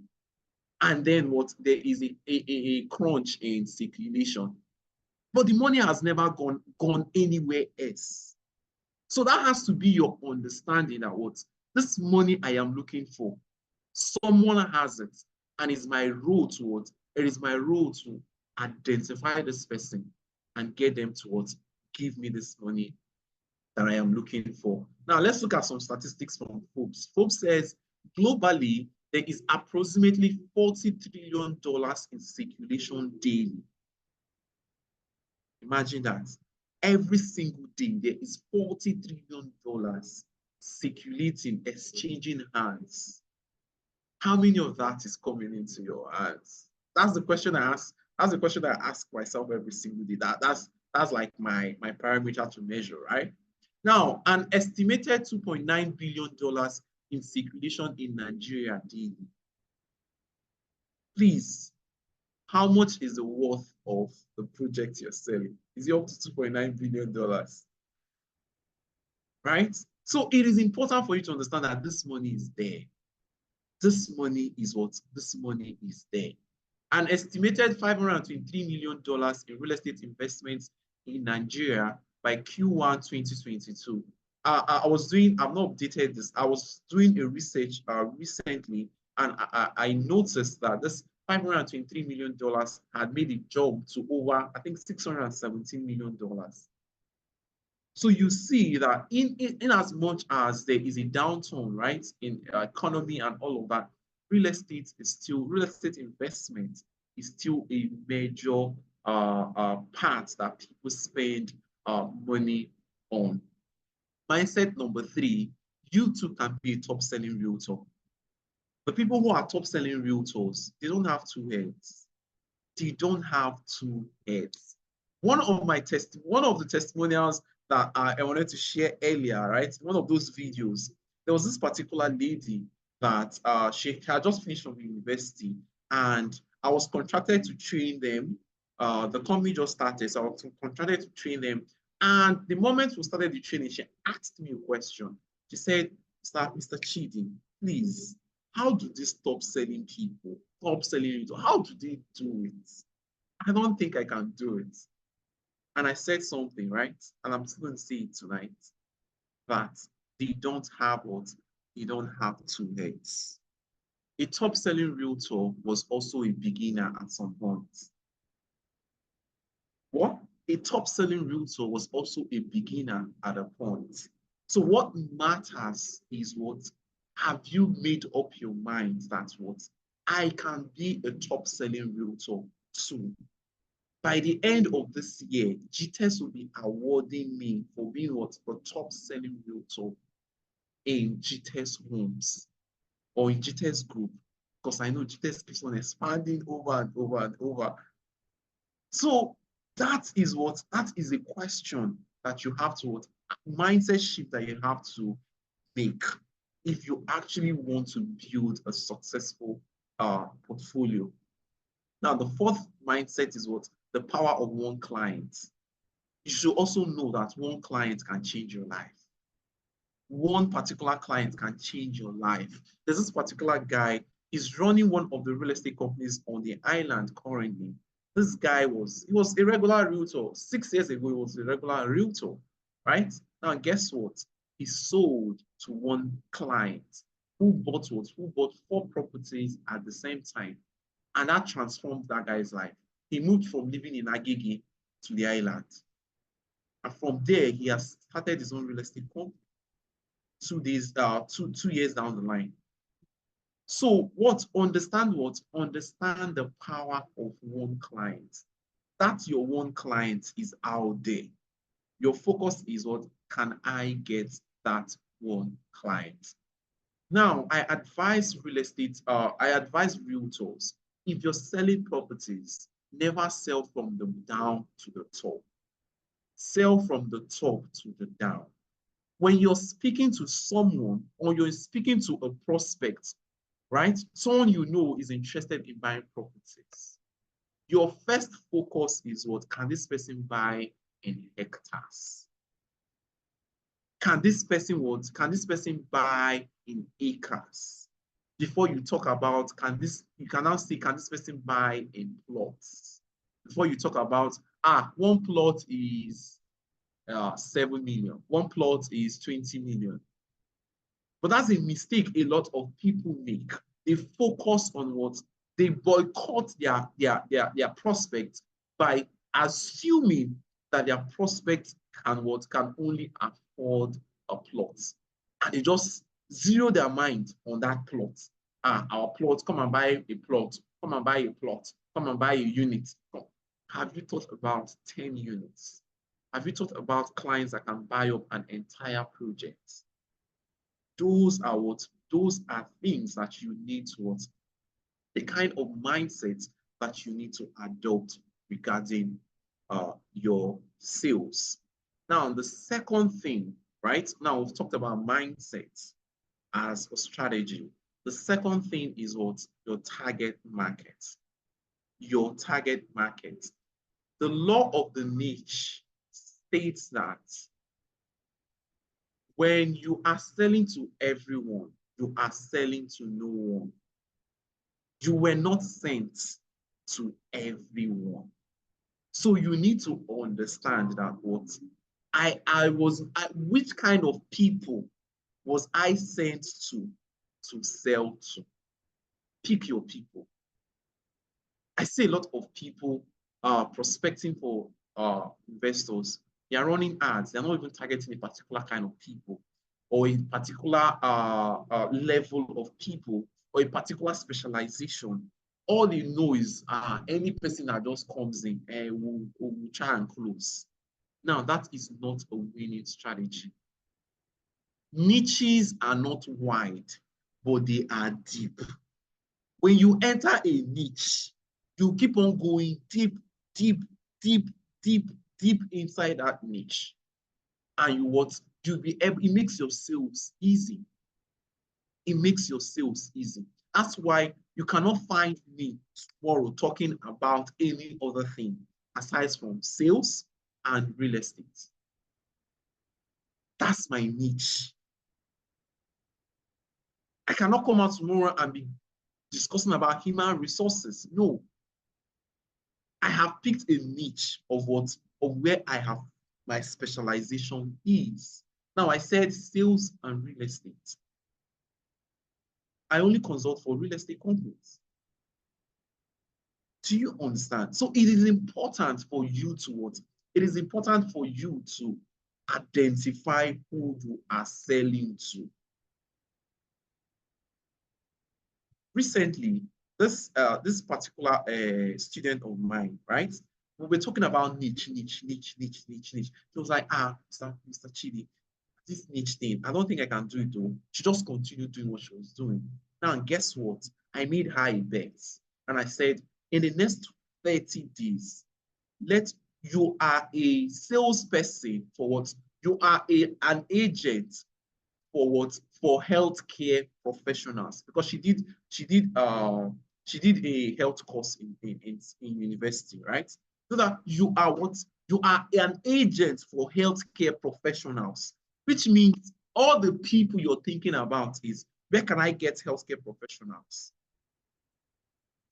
And then what? There is a crunch in circulation. But the money has never gone anywhere else. So that has to be your understanding that what? This money I am looking for, someone has it, and it's my role to what? It is my role to identify this person and get them to what? Give me this money that I am looking for. Now, let's look at some statistics from Forbes. Forbes says globally, there is approximately $40 trillion in circulation daily. Imagine that. Every single day, there is $40 trillion circulating, exchanging hands. How many of that is coming into your hands? That's the question I ask. That's the question I ask myself every single day. That's like my parameter to measure, right? Now, an estimated $2.9 billion in circulation in Nigeria daily. Please, how much is the worth of the project you're selling? Is it up to $2.9 billion? Right? So it is important for you to understand that this money is there. This money is what? This money is there. An estimated $523 million in real estate investments in Nigeria by Q1 2022. I've not updated this. I was doing a research recently, and I noticed that this $523 million had made a jump to over, I think, $617 million. So you see that in as much as there is a downturn, right, in economy and all of that, real estate investment is still a major part that people spend money on. Mindset number 3, you too can be a top-selling realtor. The people who are top-selling realtors, they don't have two heads. They don't have two heads. One of the testimonials that I wanted to share earlier, right? One of those videos, there was this particular lady that she had just finished from university, and I was contracted to train them. The company just started, so I was contracted to train them. And the moment we started the training, she asked me a question. She said, Mr. Chidi, please, how do these top-selling people, how do they do it? I don't think I can do it. And I said something, right? And I'm still going to say it tonight, that they don't have what? They don't have two heads. A top-selling realtor was also a beginner at some point. What? A top-selling realtor was also a beginner at a point. So what matters is what? Have you made up your mind that what? I can be a top-selling realtor too. By the end of this year, GTES will be awarding me for being what? A top-selling realtor in GTES Homes or in GTES Group, because I know GTES keeps on expanding over and over and over. So that is a question that you have to, mindset shift that you have to make if you actually want to build a successful portfolio. Now, the fourth mindset is what? The power of one client. You should also know that one client can change your life. One particular client can change your life. There's this particular guy, he's running one of the real estate companies on the island currently. This guy was a regular realtor. 6 years ago, he was a regular realtor, right? Now, guess what? He sold to one client who bought what? Who bought 4 properties at the same time. And that transformed that guy's life. He moved from living in Agege to the island. And from there, he has started his own real estate company 2 years down the line. So understand the power of one client. That your one client is out there. Your focus is what? Can I get that one client? Now, I advise realtors, if you're selling properties, never sell from the down to the top. Sell from the top to the down. When you're speaking to someone or you're speaking to a prospect, right? Someone you know is interested in buying properties. Your first focus is what? Can this person buy in hectares? Can this person buy in acres? Before you talk about, you can now say, can this person buy in plots? Before you talk about, one plot is 7 million. One plot is 20 million. But that's a mistake a lot of people make. They focus on what? They boycott their prospects by assuming that their prospect can only afford a plot. And they just zero their mind on that plot. our plot, come and buy a plot, come and buy a plot, come and buy a unit. Have you thought about 10 units? Have you thought about clients that can buy up an entire project? Those are things that you need to, the kind of mindset that you need to adopt regarding your sales. Now, the second thing, right? Now we've talked about mindset as a strategy. The second thing is what? Your target market. Your target market. The law of the niche states that when you are selling to everyone, you are selling to no one. You were not sent to everyone. So you need to understand that what which kind of people was I sent to sell to? Pick your people. I see a lot of people prospecting for investors. They are running ads. They're not even targeting a particular kind of people or a particular level of people or a particular specialization. All they know is any person that just comes in will try and close. Now, that is not a winning strategy. Niches are not wide, but they are deep. When you enter a niche, you keep on going deep, deep, deep, deep, deep inside that niche. And it makes your sales easy. It makes your sales easy. That's why you cannot find me tomorrow talking about any other thing aside from sales and real estate. That's my niche. I cannot come out tomorrow and be discussing about human resources. No. I have picked a niche of where I have my specialization is. Now, I said sales and real estate. I only consult for real estate companies. Do you understand? So it is important for you to It is important for you to identify who you are selling to. Recently, this particular student of mine, right? We were talking about niche. She was like, Mr. Chidi, this niche thing, I don't think I can do it though. She just continued doing what she was doing. Now, guess what? I made her a bet. And I said, in the next 30 days, you are a salesperson for what? You are an agent for what? For healthcare professionals. Because she did a health course in university, right? So that you are what? You are an agent for healthcare professionals, which means all the people you're thinking about is, where can I get healthcare professionals?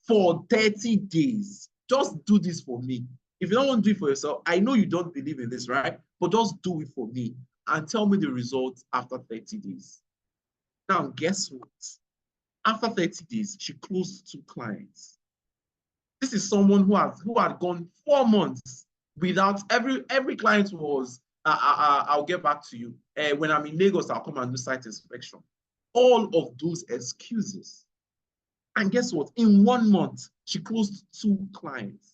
For 30 days, just do this for me. If you don't want to do it for yourself, I know you don't believe in this, right? But just do it for me and tell me the results after 30 days. Now, guess what? After 30 days, she closed 2 clients. This is someone who had gone 4 months without every client was, I'll get back to you. When I'm in Lagos, I'll come and do site inspection. All of those excuses. And guess what? In 1 month, she closed 2 clients.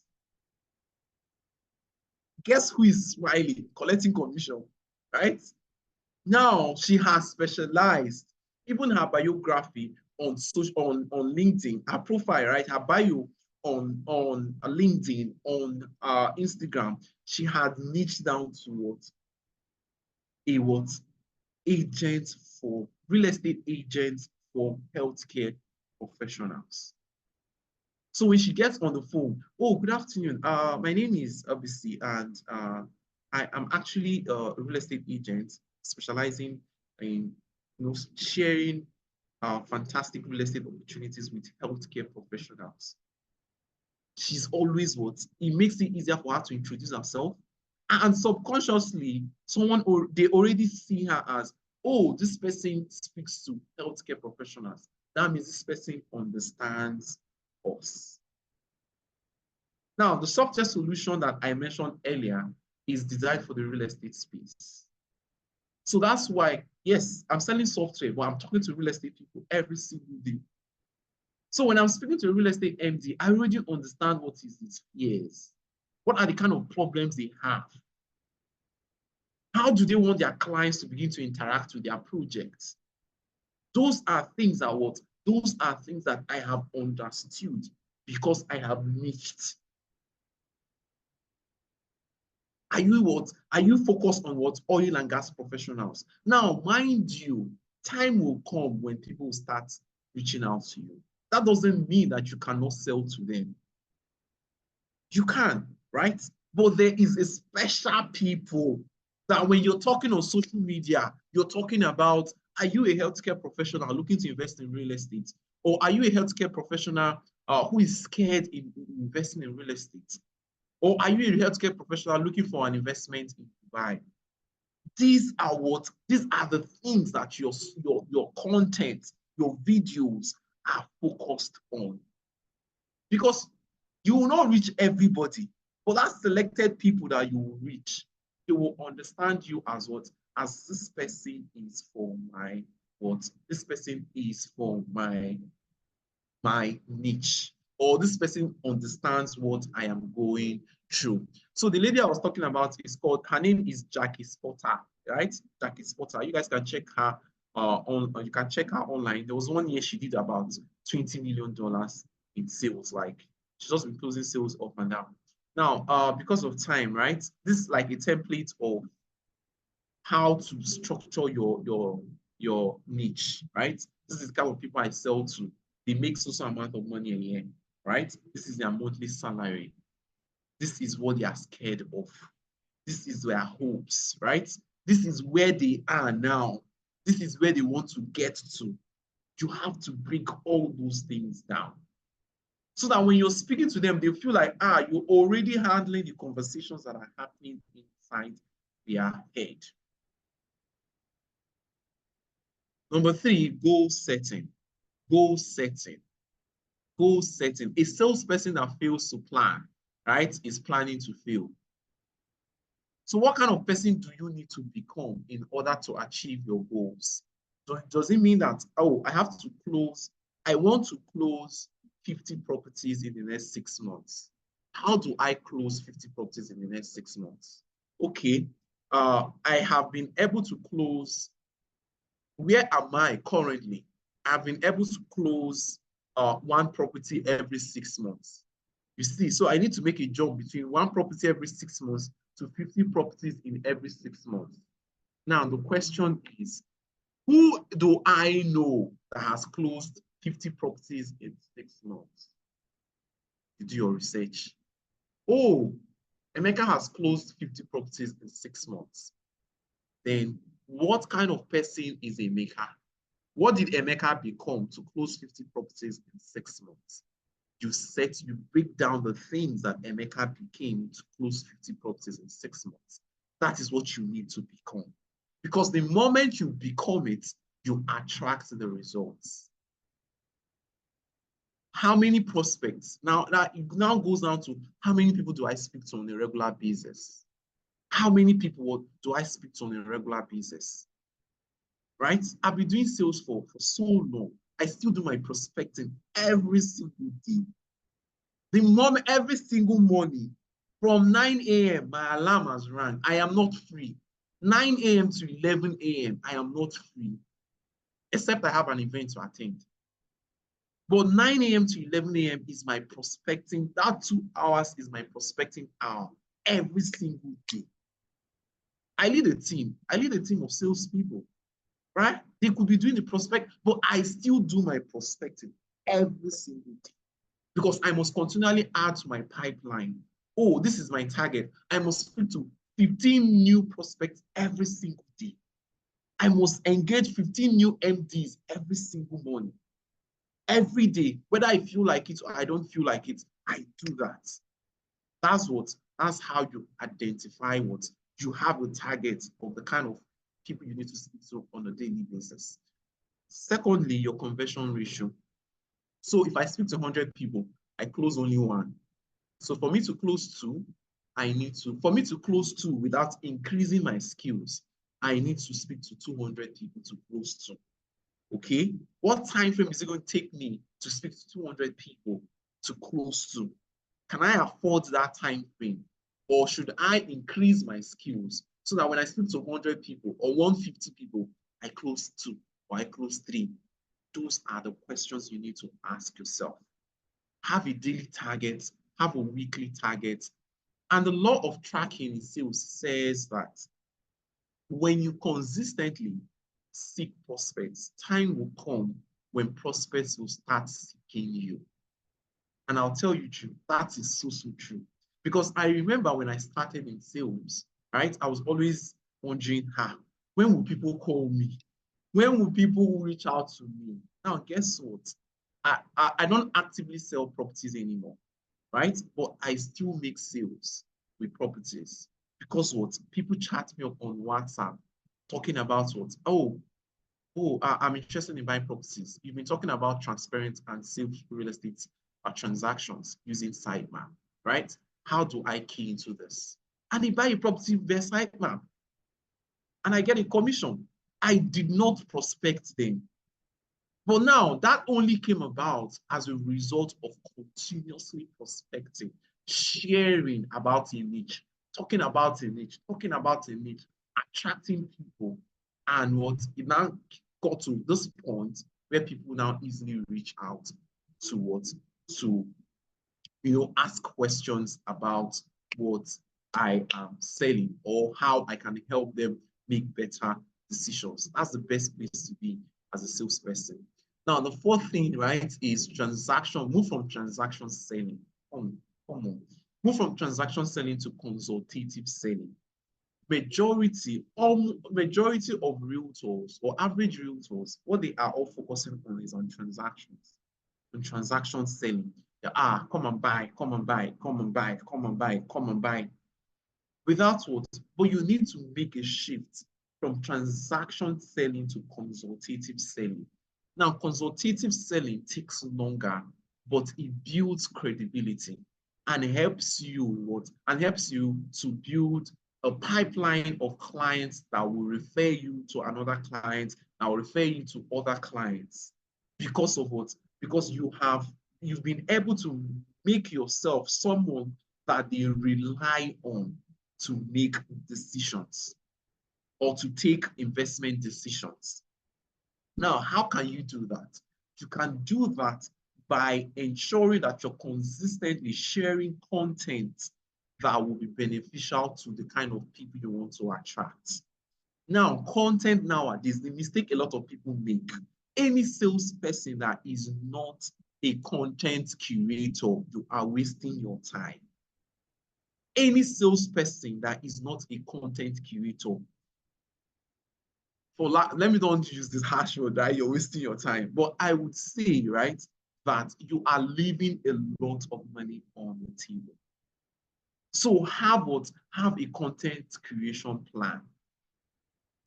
Guess who is smiling, collecting commission, right? Now she has specialized. Even her biography on LinkedIn, her profile, right? Her bio on LinkedIn, on Instagram, she had niched down to agent for real estate agents for healthcare professionals. So when she gets on the phone, oh, good afternoon. My name is Abisi, and I am actually a real estate agent specializing in sharing fantastic real estate opportunities with healthcare professionals. She's always it makes it easier for her to introduce herself, and subconsciously, they already see her as, oh, this person speaks to healthcare professionals. That means this person understands us. Now, the software solution that I mentioned earlier is designed for the real estate space. So that's why, yes, I'm selling software, but I'm talking to real estate people every single day. So when I'm speaking to a real estate MD, I already understand what is his fears. What are the kind of problems they have? How do they want their clients to begin to interact with their projects? Those are things that what? Those are things that I have understood because I have niched. Are you what? Are you focused on what? Oil and gas professionals. Now, mind you, time will come when people start reaching out to you. That doesn't mean that you cannot sell to them. You can, right? But there is a special people that when you're talking on social media, you're talking about, are you a healthcare professional looking to invest in real estate? Or are you a healthcare professional who is scared in investing in real estate? Or are you a healthcare professional looking for an investment in Dubai? These are the things that your content, your videos are focused on. Because you will not reach everybody, but that selected people that you will reach, they will understand you as what? As this person is for my what? This person is for my niche, or this person understands what I am going through. So the lady I was talking about is called, her name is Jackie Spotter, right? Jackie Spotter. You guys can check her you can check her online. There was one year she did about $20 million in sales. Like, she's just been closing sales up and down. Now, because of time, right? This is like a template of how to structure your niche, right? This is the kind of people I sell to. They make so amount of money a year, right? This is their monthly salary. This is what they are scared of. This is their hopes, right? This is where they are now. This is where they want to get to. You have to break all those things down, so that when you're speaking to them, they feel like, you're already handling the conversations that are happening inside their head. Number 3, goal setting. Goal setting. Goal setting. A salesperson that fails to plan, right, is planning to fail. So what kind of person do you need to become in order to achieve your goals? Does it mean that, I have to close, I want to close 50 properties in the next 6 months? How do I close 50 properties in the next 6 months? Okay, I have been able to close, where am I currently? I've been able to close 1 property every 6 months. You see, so I need to make a jump between 1 property every 6 months to 50 properties in every 6 months. Now, the question is, who do I know that has closed 50 properties in 6 months? You do your research. Oh, Emeka has closed 50 properties in 6 months. Then what kind of person is Emeka? What did Emeka become to close 50 properties in 6 months? You break down the things that Emeka became to close 50 properties in 6 months. That is what you need to become. Because the moment you become it, you attract the results. How many prospects? Now, it now goes down to, how many people do I speak to on a regular basis? How many people do I speak to on a regular basis? Right? I've been doing sales for so long. I still do my prospecting every single day. The moment, every single morning, from 9 a.m., my alarm has rang. I am not free. 9 a.m. to 11 a.m., I am not free, except I have an event to attend. But 9 a.m. to 11 a.m. is my prospecting. That 2 hours is my prospecting hour every single day. I lead a team. I lead a team of salespeople, right? They could be doing the prospect, but I still do my prospecting every single day because I must continually add to my pipeline. Oh, this is my target. I must speak to 15 new prospects every single day. I must engage 15 new MDs every single morning. Every day, whether I feel like it or I don't feel like it, I do that. That's how you identify what you have a target of the kind of people you need to speak to on a daily basis. Secondly, your conversion ratio. So if I speak to 100 people, I close only 1. So for me to close 2, for me to close 2 without increasing my skills, I need to speak to 200 people to close 2. Okay, what time frame is it going to take me to speak to 200 people to close to? Can I afford that time frame? Or should I increase my skills so that when I speak to 100 people or 150 people, I close 2 or I close 3? Those are the questions you need to ask yourself. Have a daily target, have a weekly target. And the law of tracking in sales says that when you consistently seek prospects, time will come when prospects will start seeking you. And I'll tell you true, that is so true. Because I remember when I started in sales, right? I was always wondering, when will people call me? When will people reach out to me? Now, guess what? I don't actively sell properties anymore, right? But I still make sales with properties. Because what? People chat me up on WhatsApp talking about what? I'm interested in buying properties. You've been talking about transparent and safe real estate transactions using Sitemap, right? How do I key into this? And they buy a property via Sitemap, and I get a commission. I did not prospect them. But now that only came about as a result of continuously prospecting, sharing about a niche, talking about a niche, attracting people. And what it now got to this point where people now easily reach out to what? To, ask questions about what I am selling or how I can help them make better decisions. That's the best place to be as a salesperson. Now, the fourth thing, right, is move from transaction selling. Move from transaction selling to consultative selling. Majority of realtors or average realtors, what they are all focusing on is on transactions, on transaction selling. Come and buy. Without what? But you need to make a shift from transaction selling to consultative selling. Now, consultative selling takes longer, but it builds credibility and helps you to build a pipeline of clients that will refer you to another client, that will refer you to other clients. Because of what? Because you've been able to make yourself someone that they rely on to make decisions or to take investment decisions. Now, how can you do that? You can do that by ensuring that you're consistently sharing content that will be beneficial to the kind of people you want to attract. Now, content nowadays, the mistake a lot of people make, any salesperson that is not a content curator, you are wasting your time. Any salesperson that is not a content curator, let me not use this harsh word, right? You're wasting your time. But I would say, right, that you are leaving a lot of money on the table. So have a content creation plan.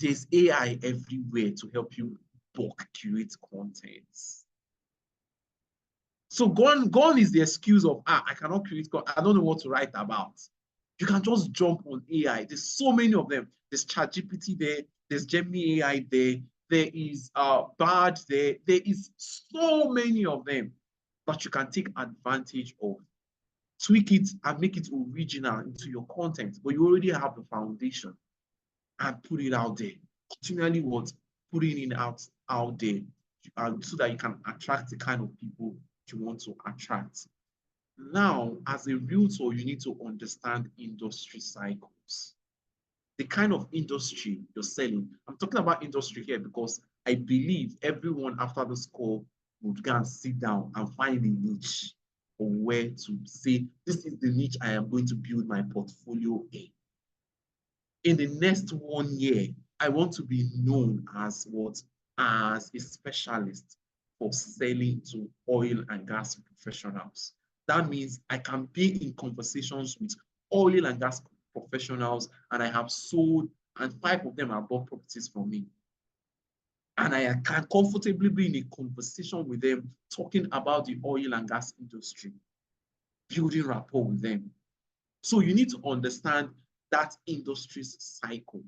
There's AI everywhere to help you bulk curate content. So gone is the excuse of, I cannot create content. I don't know what to write about. You can just jump on AI. There's so many of them. There's ChatGPT there. There's Gemini AI there. There is Bard there. There is so many of them that you can take advantage of. Tweak it and make it original into your content, but you already have the foundation, and put it out there. Continually putting it out there so that you can attract the kind of people you want to attract. Now, as a realtor, you need to understand industry cycles. The kind of industry you're selling. I'm talking about industry here because I believe everyone after this call would go and sit down and find a niche or where to say, this is the niche I am going to build my portfolio in. In the next 1 year, I want to be known as a specialist for selling to oil and gas professionals. That means I can be in conversations with oil and gas professionals, and I have sold, and 5 of them have bought properties from me. And I can comfortably be in a conversation with them, talking about the oil and gas industry, building rapport with them. So you need to understand that industry's cycle.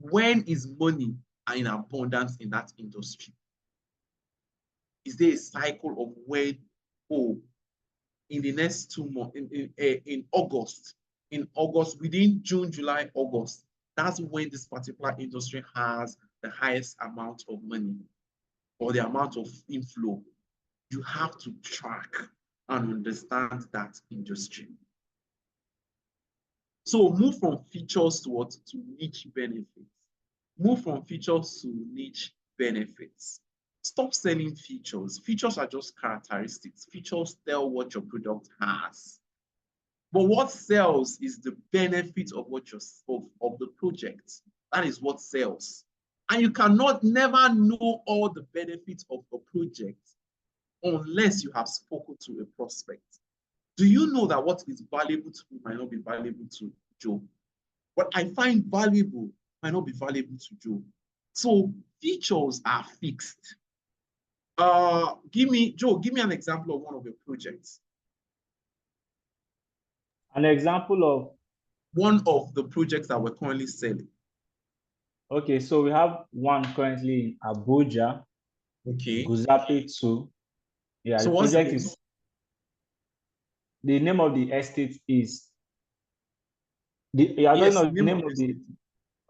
When is money in abundance in that industry? Is there a cycle of when, oh, in the next 2 months, in August, within June, July, August, that's when this particular industry has the highest amount of money or the amount of inflow. You have to track and understand that industry. So move from features to what? To niche benefits. Move from features to niche benefits. Stop selling features. Features are just characteristics. Features tell what your product has. But what sells is the benefit of what of the project. That is what sells. And you cannot never know all the benefits of a project unless you have spoken to a prospect. Do you know that what is valuable to me might not be valuable to Joe? What I find valuable might not be valuable to Joe. So features are fixed. Joe, give me an example of one of your projects. An example of one of the projects that we're currently selling. Okay, so we have one currently in Abuja. Okay. Guzape 2. Yeah, so the project is, the name of the estate is, the name of the,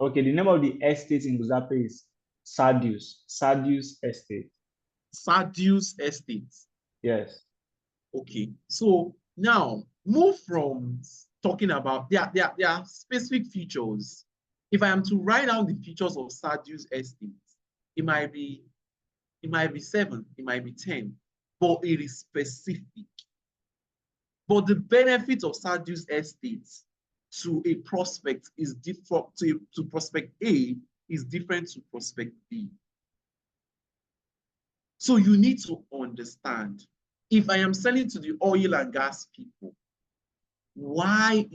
okay, the name of the estate in Guzape is Sadius Estate. Sadius Estate. Yes. Okay, so now move from talking about there are specific features. If I am to write down the features of Sadius Estate, it might be 7, it might be 10, but it is specific. But the benefit of Sadius Estate to a prospect is different, to prospect A is different to prospect B. So you need to understand, if I am selling to the oil and gas people, what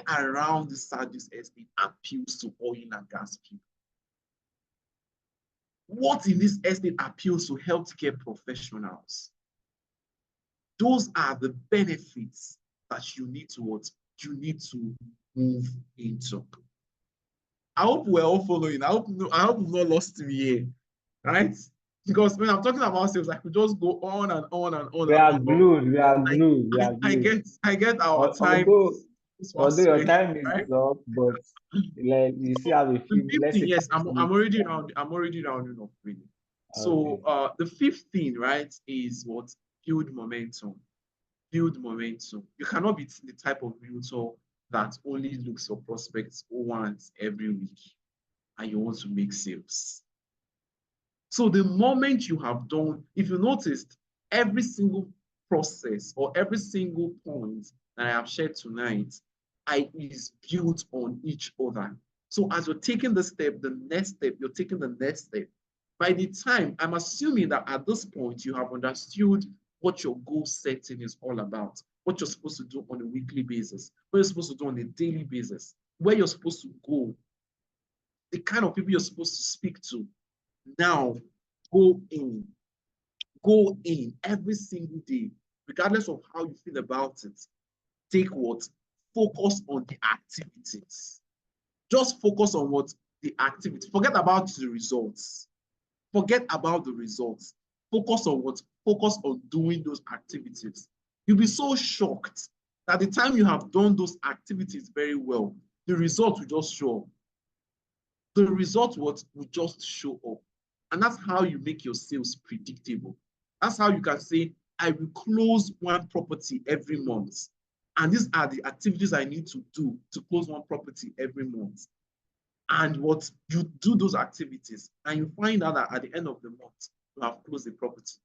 around the Sadius Estate appeals to oil and gas people? What in this estate appeals to healthcare professionals? Those are the benefits that you need to move into. I hope we're all following. I hope you've not lost me here, right? Because when I'm talking about sales, I could just go on and on and on. We are glued. I get our time. Although your time is up, but like you see how we feel. Yes, I'm already rounding up really. So the 5th thing, right, is what? Build momentum. Build momentum. You cannot be the type of realtor that only looks for prospects once every week and you want to make sales. So the moment you have done, if you noticed, every single process or every single point that I have shared tonight is built on each other. So as you're taking the step, the next step, you're taking the next step. By the time, I'm assuming that at this point, you have understood what your goal setting is all about, what you're supposed to do on a weekly basis, what you're supposed to do on a daily basis, where you're supposed to go, the kind of people you're supposed to speak to. Now, go in every single day, regardless of how you feel about it. Take what? Focus on the activities. Just focus on what? The activities. Forget about the results. Forget about the results. Focus on what? Focus on doing those activities. You'll be so shocked that the time you have done those activities very well, the result will just show up. The result will just show up. And that's how you make your sales predictable. That's how you can say, I will close one property every month. And these are the activities I need to do to close one property every month. And what you do those activities, and you find out that at the end of the month, you have closed the property.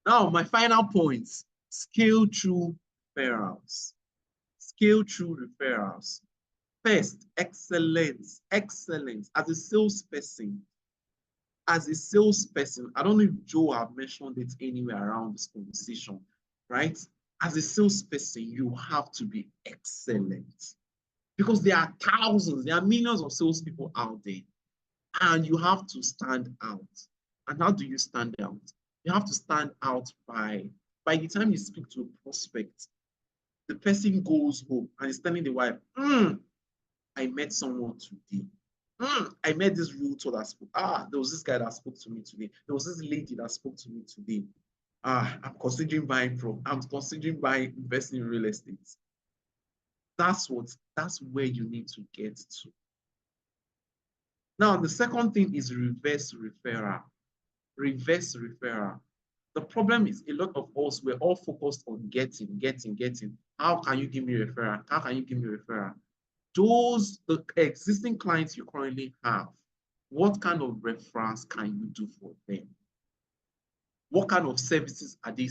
Now, my final point, scale through referrals. Scale through referrals. First, excellence. Excellence. As a salesperson, I don't know if Joe have mentioned it anywhere around this conversation, right? As a salesperson, you have to be excellent because there are thousands, there are millions of salespeople out there, and you have to stand out. And how do you stand out? You have to stand out by the time you speak to a prospect, the person goes home and is telling the wife, I met someone today. I met this realtor that spoke. There was this guy that spoke to me today. There was this lady that spoke to me today. I'm considering investing in real estate. That's where you need to get to. Now, the second thing is reverse referral. Reverse referral. The problem is a lot of us, we're all focused on getting. How can you give me a referral? How can you give me a referral? The existing clients you currently have, what kind of reference can you do for them? What kind of services are they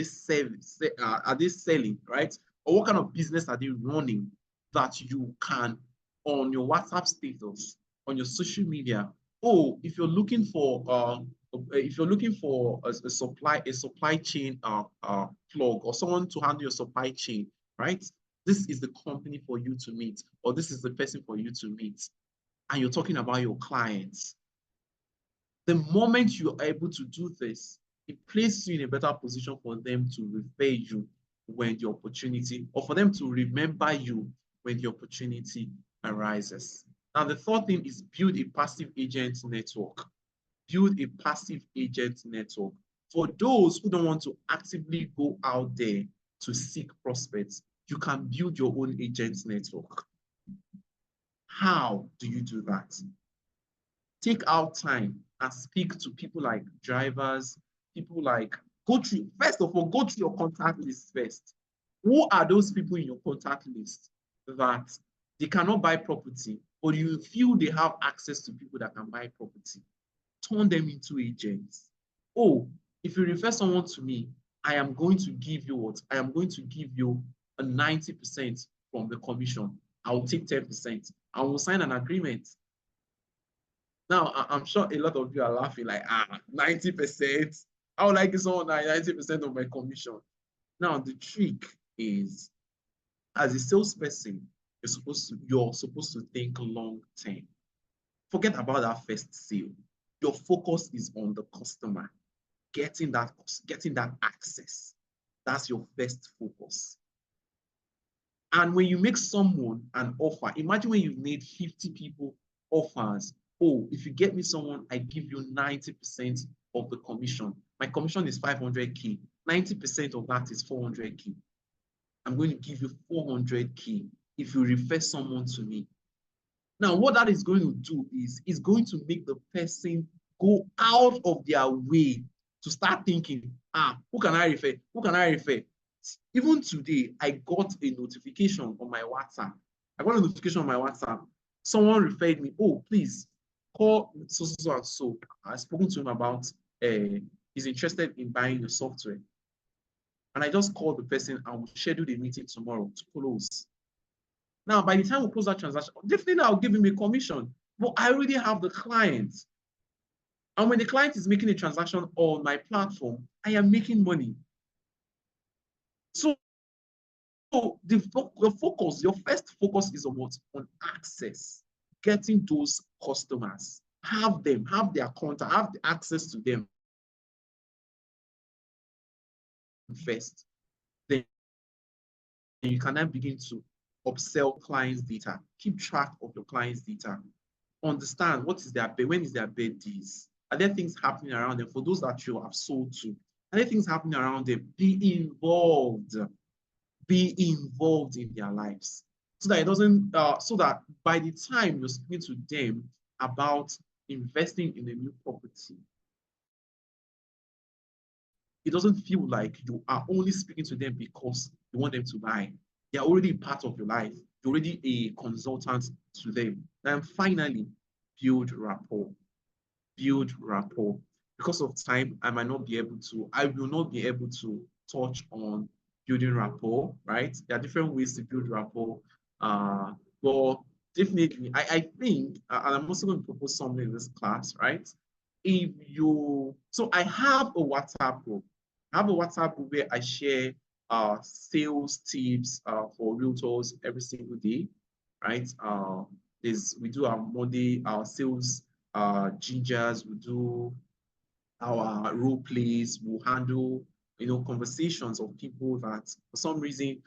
selling, right? Or what kind of business are they running that you can, on your WhatsApp status, on your social media? If you're looking for a supply chain plug, or someone to handle your supply chain, right? This is the company for you to meet, or this is the person for you to meet. And you're talking about your clients. The moment you are able to do this, it places you in a better position for them to refer you when the opportunity, or for them to remember you when the opportunity arises. Now, the third thing is build a passive agent network. Build a passive agent network. For those who don't want to actively go out there to seek prospects, you can build your own agent network. How do you do that? Take out time and speak to people like drivers, people like, first of all, go through your contact list first. Who are those people in your contact list that they cannot buy property, but you feel they have access to people that can buy property? Turn them into agents. If you refer someone to me, I am going to give you what? I am going to give you a 90% from the commission. I will take 10%. I will sign an agreement. Now, I'm sure a lot of you are laughing like, 90%? I would like someone at 90% of my commission. Now, the trick is, as a salesperson, you're supposed to think long term. Forget about that first sale. Your focus is on the customer, getting that access. That's your first focus. And when you make someone an offer, imagine when you've made 50 people offers. If you get me someone, I give you 90% of the commission. My commission is 500K. 90% of that is 400K. I'm going to give you 400K if you refer someone to me. Now, what that is going to do is it's going to make the person go out of their way to start thinking, who can I refer? Who can I refer? Even today, I got a notification on my WhatsApp. Someone referred me, please call so and so. I've spoken to him about he's interested in buying the software. And I just called the person and we'll schedule a meeting tomorrow to close. Now, by the time we close that transaction, definitely I'll give him a commission. But I already have the client. And when the client is making a transaction on my platform, I am making money. So the focus, your first focus is on what? On access, getting those customers, have them, have their contact, have the access to them first. Then you can then begin to upsell clients' data, keep track of your clients' data, understand what is their when is their birthdays, are there things happening around them for those that you have sold to, are there things happening around them, be involved in their lives, so that it doesn't so that by the time you're speaking to them about investing in a new property, it doesn't feel like you are only speaking to them because you want them to buy. They're already part of your life. You're already a consultant to them. And finally, build rapport. Build rapport. Because of time, I will not be able to touch on building rapport, right? There are different ways to build rapport. But definitely, I think, and I'm also going to propose something in this class, right? So I have a WhatsApp group. I have a WhatsApp group where I share sales tips for realtors every single day, right? We do our Monday, our sales gingers, we do our role plays, we'll handle conversations of people that for some reason,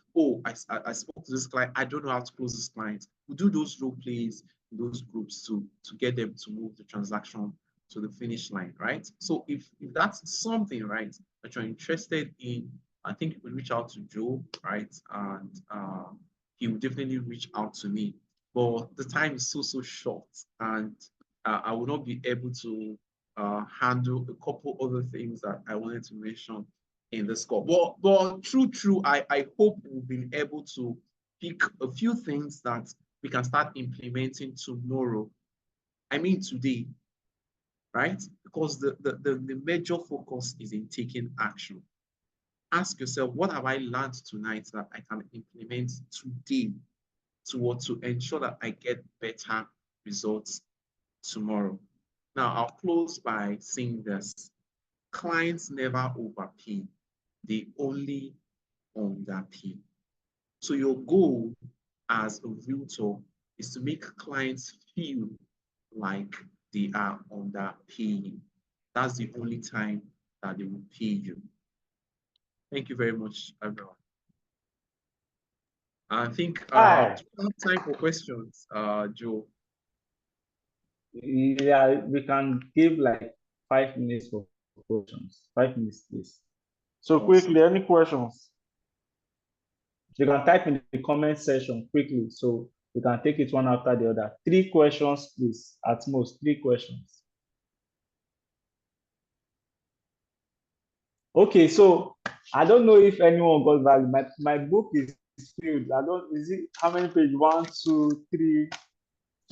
I spoke to this client, I don't know how to close this client. We do those role plays. those groups to get them to move the transaction to the finish line, right? So if that's something, right, that you're interested in, I think you could reach out to Joe, right? And he will definitely reach out to me. But the time is so short, and I will not be able to handle a couple other things that I wanted to mention in this call. But true, I hope we've been able to pick a few things that we can start implementing tomorrow. I mean today, right? Because the major focus is in taking action. Ask yourself, what have I learned tonight that I can implement today to ensure that I get better results tomorrow? Now, I'll close by saying this. Clients never overpay. They only underpay. So your goal as a realtor is to make clients feel like they are underpaying. That's the only time that they will pay you. Thank you very much, everyone. I think we have time for questions, Joe. Yeah, we can give like 5 minutes for questions. 5 minutes, please. So Awesome. quickly, any questions? You can type in the comment section quickly, so we can take it one after the other. 3 questions, please, at most 3 questions. Okay, so I don't know if anyone got value. My book is filled. Is it how many pages? 1, 2, 3,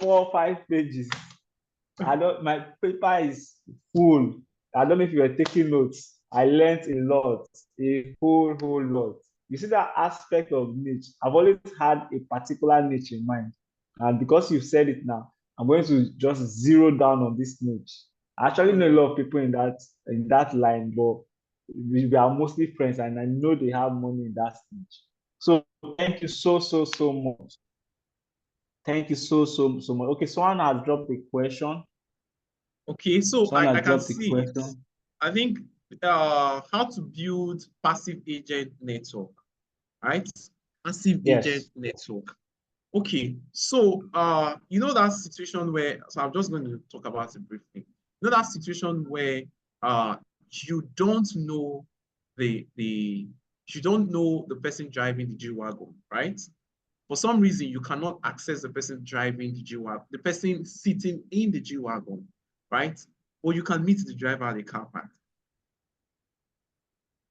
4, 5 pages. My paper is full. I don't know if you were taking notes. I learned a lot, a whole lot. You see that aspect of niche. I've always had a particular niche in mind. And because you've said it now, I'm going to just zero down on this niche. I actually know a lot of people in that line, but we are mostly friends, and I know they have money in that niche. So thank you so much. Thank you so much. Okay, someone has dropped a question. Okay, so I can see it. I think how to build passive agent network, right? Passive agent network. Okay, so you know that situation where, so I'm just going to talk about it briefly. You know that situation where you don't know the person driving the G-Wagon, right? For some reason, you cannot access the person driving the G-Wagon, the person sitting in the G-Wagon, right? Or you can meet the driver at the car park.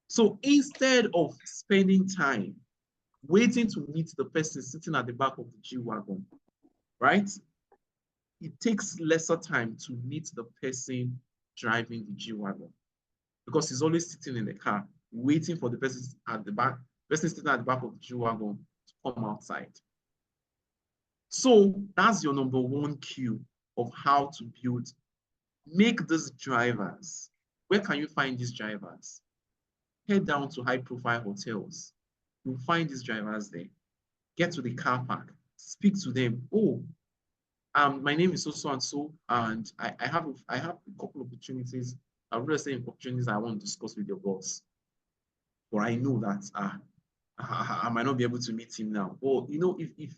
So instead of spending time waiting to meet the person sitting at the back of the G-Wagon, right? It takes lesser time to meet the person driving the G-Wagon because he's always sitting in the car waiting for the person at the back, person sitting at the back of the G-Wagon to come outside. So that's your number one cue of how to build. Make these drivers. Where can you find these drivers? Head down to high-profile hotels. You'll find these drivers there. Get to the car park. Speak to them. Oh, my name is so and so, and I have a couple of opportunities. I would say opportunities I want to discuss with your boss. But I know that I might not be able to meet him now. Or you know, if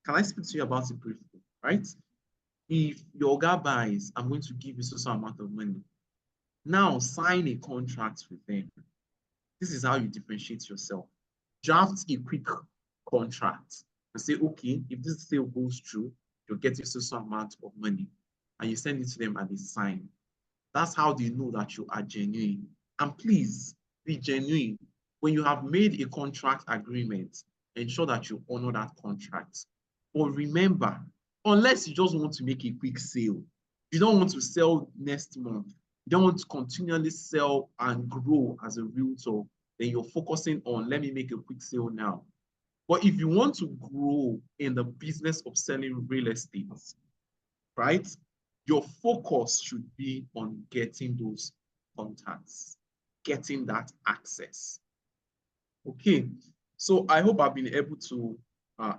can I speak to you about it briefly, right? If your guy buys, I'm going to give you some amount of money. Now sign a contract with them. This is how you differentiate yourself. Draft a quick contract and say, okay, if this sale goes through, you're getting some amount of money, and you send it to them and they sign. That's how they know that you are genuine. And please be genuine. When you have made a contract agreement, ensure that you honor that contract. But remember, unless you just want to make a quick sale, you don't want to sell next month, you don't want to continually sell and grow as a realtor, then you're focusing on, let me make a quick sale now. But if you want to grow in the business of selling real estate, right, your focus should be on getting those contacts, getting that access. Okay, so I hope I've been able to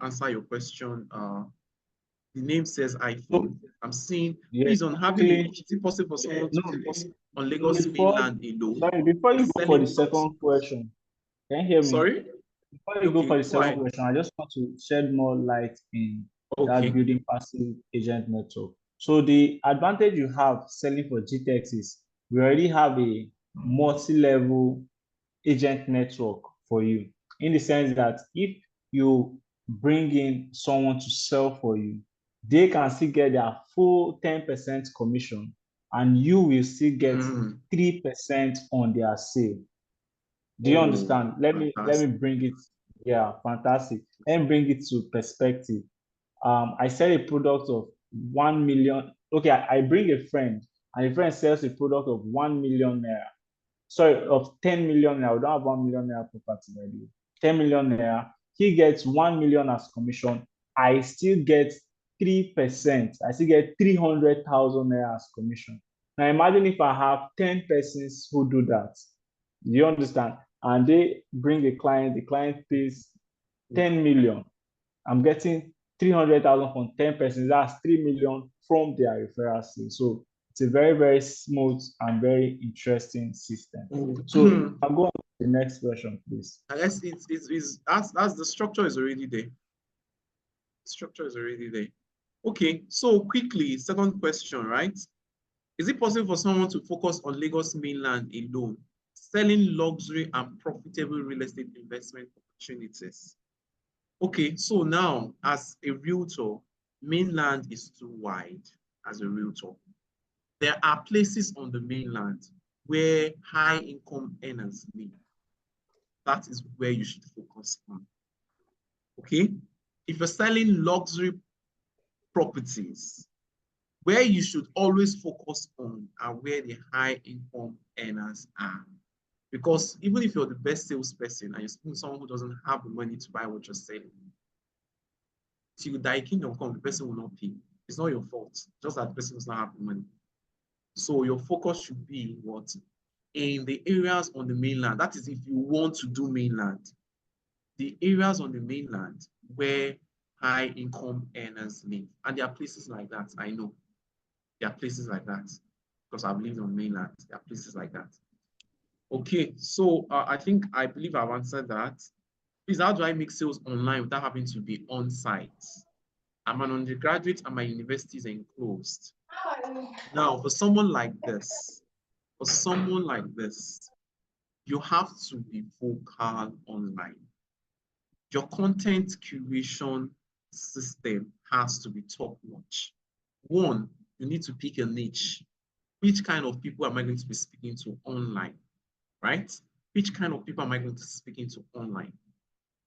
answer your question. The name says iPhone. I'm seeing, please, on having is it possible for someone to focus on Lagos mainland alone? Sorry, before you go for the second question, can you hear me? Sorry? Before you go for the second question, I just want to shed more light in That's Okay. building passive agent network. So the advantage you have selling for GTEx is we already have a multi-level agent network for you, in the sense that if you bring in someone to sell for you, they can still get their full 10% commission, and you will still get 3% on their sale. Do you Oh, understand? Let me fantastic. bring it. Yeah, fantastic. Let me bring it to perspective. I sell a product of 1 million. Okay, I bring a friend, and a friend sells a product of 1 million naira. Sorry, of 10 million naira. We don't have 1 million naira property, by the way. 10 million naira. He gets 1 million as commission. I still get 3%. I still get 300,000 naira as commission. Now imagine if I have 10 persons who do that. Do you understand? And they bring a client, the client pays 10 million. I'm getting 300,000 from 10 persons. That's 3 million from their referral sale. So it's a very, very smooth and very interesting system. So I'll go on to the next version, please. I guess it's as the structure is already there. Structure is already there. Okay, so quickly, second question, right? Is it possible for someone to focus on Lagos mainland alone, selling luxury and profitable real estate investment opportunities? Okay, so now as a realtor, mainland is too wide as a realtor. There are places on the mainland where high income earners live. That is where you should focus on. Okay, if you're selling luxury properties, where you should always focus on are where the high income earners are. Because even if you're the best salesperson and you're speaking to someone who doesn't have the money to buy what you're selling, till thy kingdom come, the person will not pay. It's not your fault, just that the person does not have the money. So your focus should be what? In the areas on the mainland. That is if you want to do mainland. The areas on the mainland where high income earners live. And there are places like that, I know. There are places like that because I've lived on mainland. There are places like that. Okay, so I believe I've answered that. Please, how do I make sales online without having to be on site? I'm an undergraduate and my university is enclosed. Now, for someone like this, you have to be vocal online. Your content curation system has to be top-notch. One, you need to pick a niche. Which kind of people am I going to be speaking to online, right? Which kind of people am I going to be speaking to online?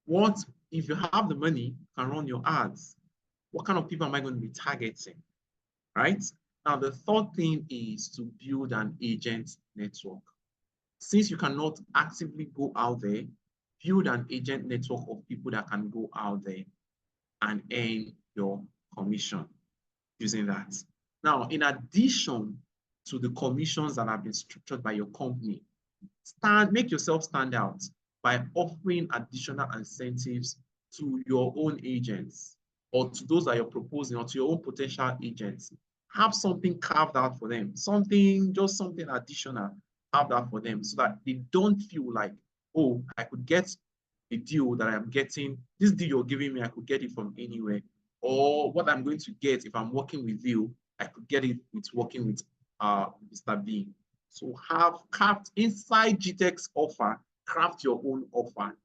What, if you have the money, you can run your ads. What kind of people am I going to be targeting, right? Now, the third thing is to build an agent network. Since you cannot actively go out there, build an agent network of people that can go out there and earn your commission using that. Now, in addition to the commissions that have been structured by your company, make yourself stand out by offering additional incentives to your own agents or to those that you're proposing or to your own potential agents. Have something carved out for them, just something additional carved out for them so that they don't feel like, oh, I could get a deal that I'm getting, this deal you're giving me, I could get it from anywhere. Or what I'm going to get if I'm working with you, I could get it with working with Mr. B. So have craft inside GTEx offer, craft your own offer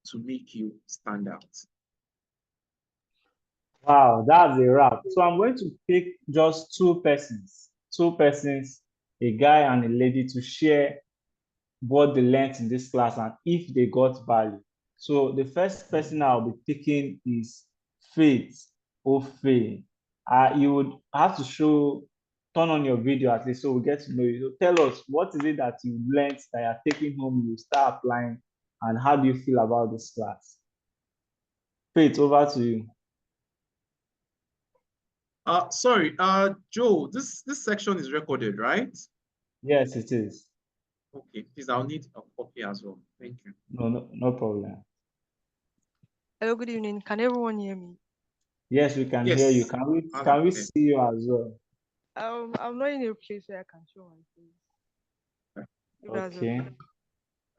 to make you stand out. Wow, that's a wrap. So I'm going to pick just two persons, a guy and a lady, to share what they learned in this class and if they got value. So the first person I'll be picking is Faith Ofe. You would have to turn on your video at least so we get to know you. So tell us, what is it that you learned that you're taking home, you start applying, and how do you feel about this class? Faith, over to you. Sorry, Joe, this section is recorded, right? Yes, it is. Okay, please, I'll need a copy as well. Thank you. No problem. Hello, good evening. Can everyone hear me? Yes, we can hear you. Can we see you as well? I'm not in a place where I can show my face. Okay.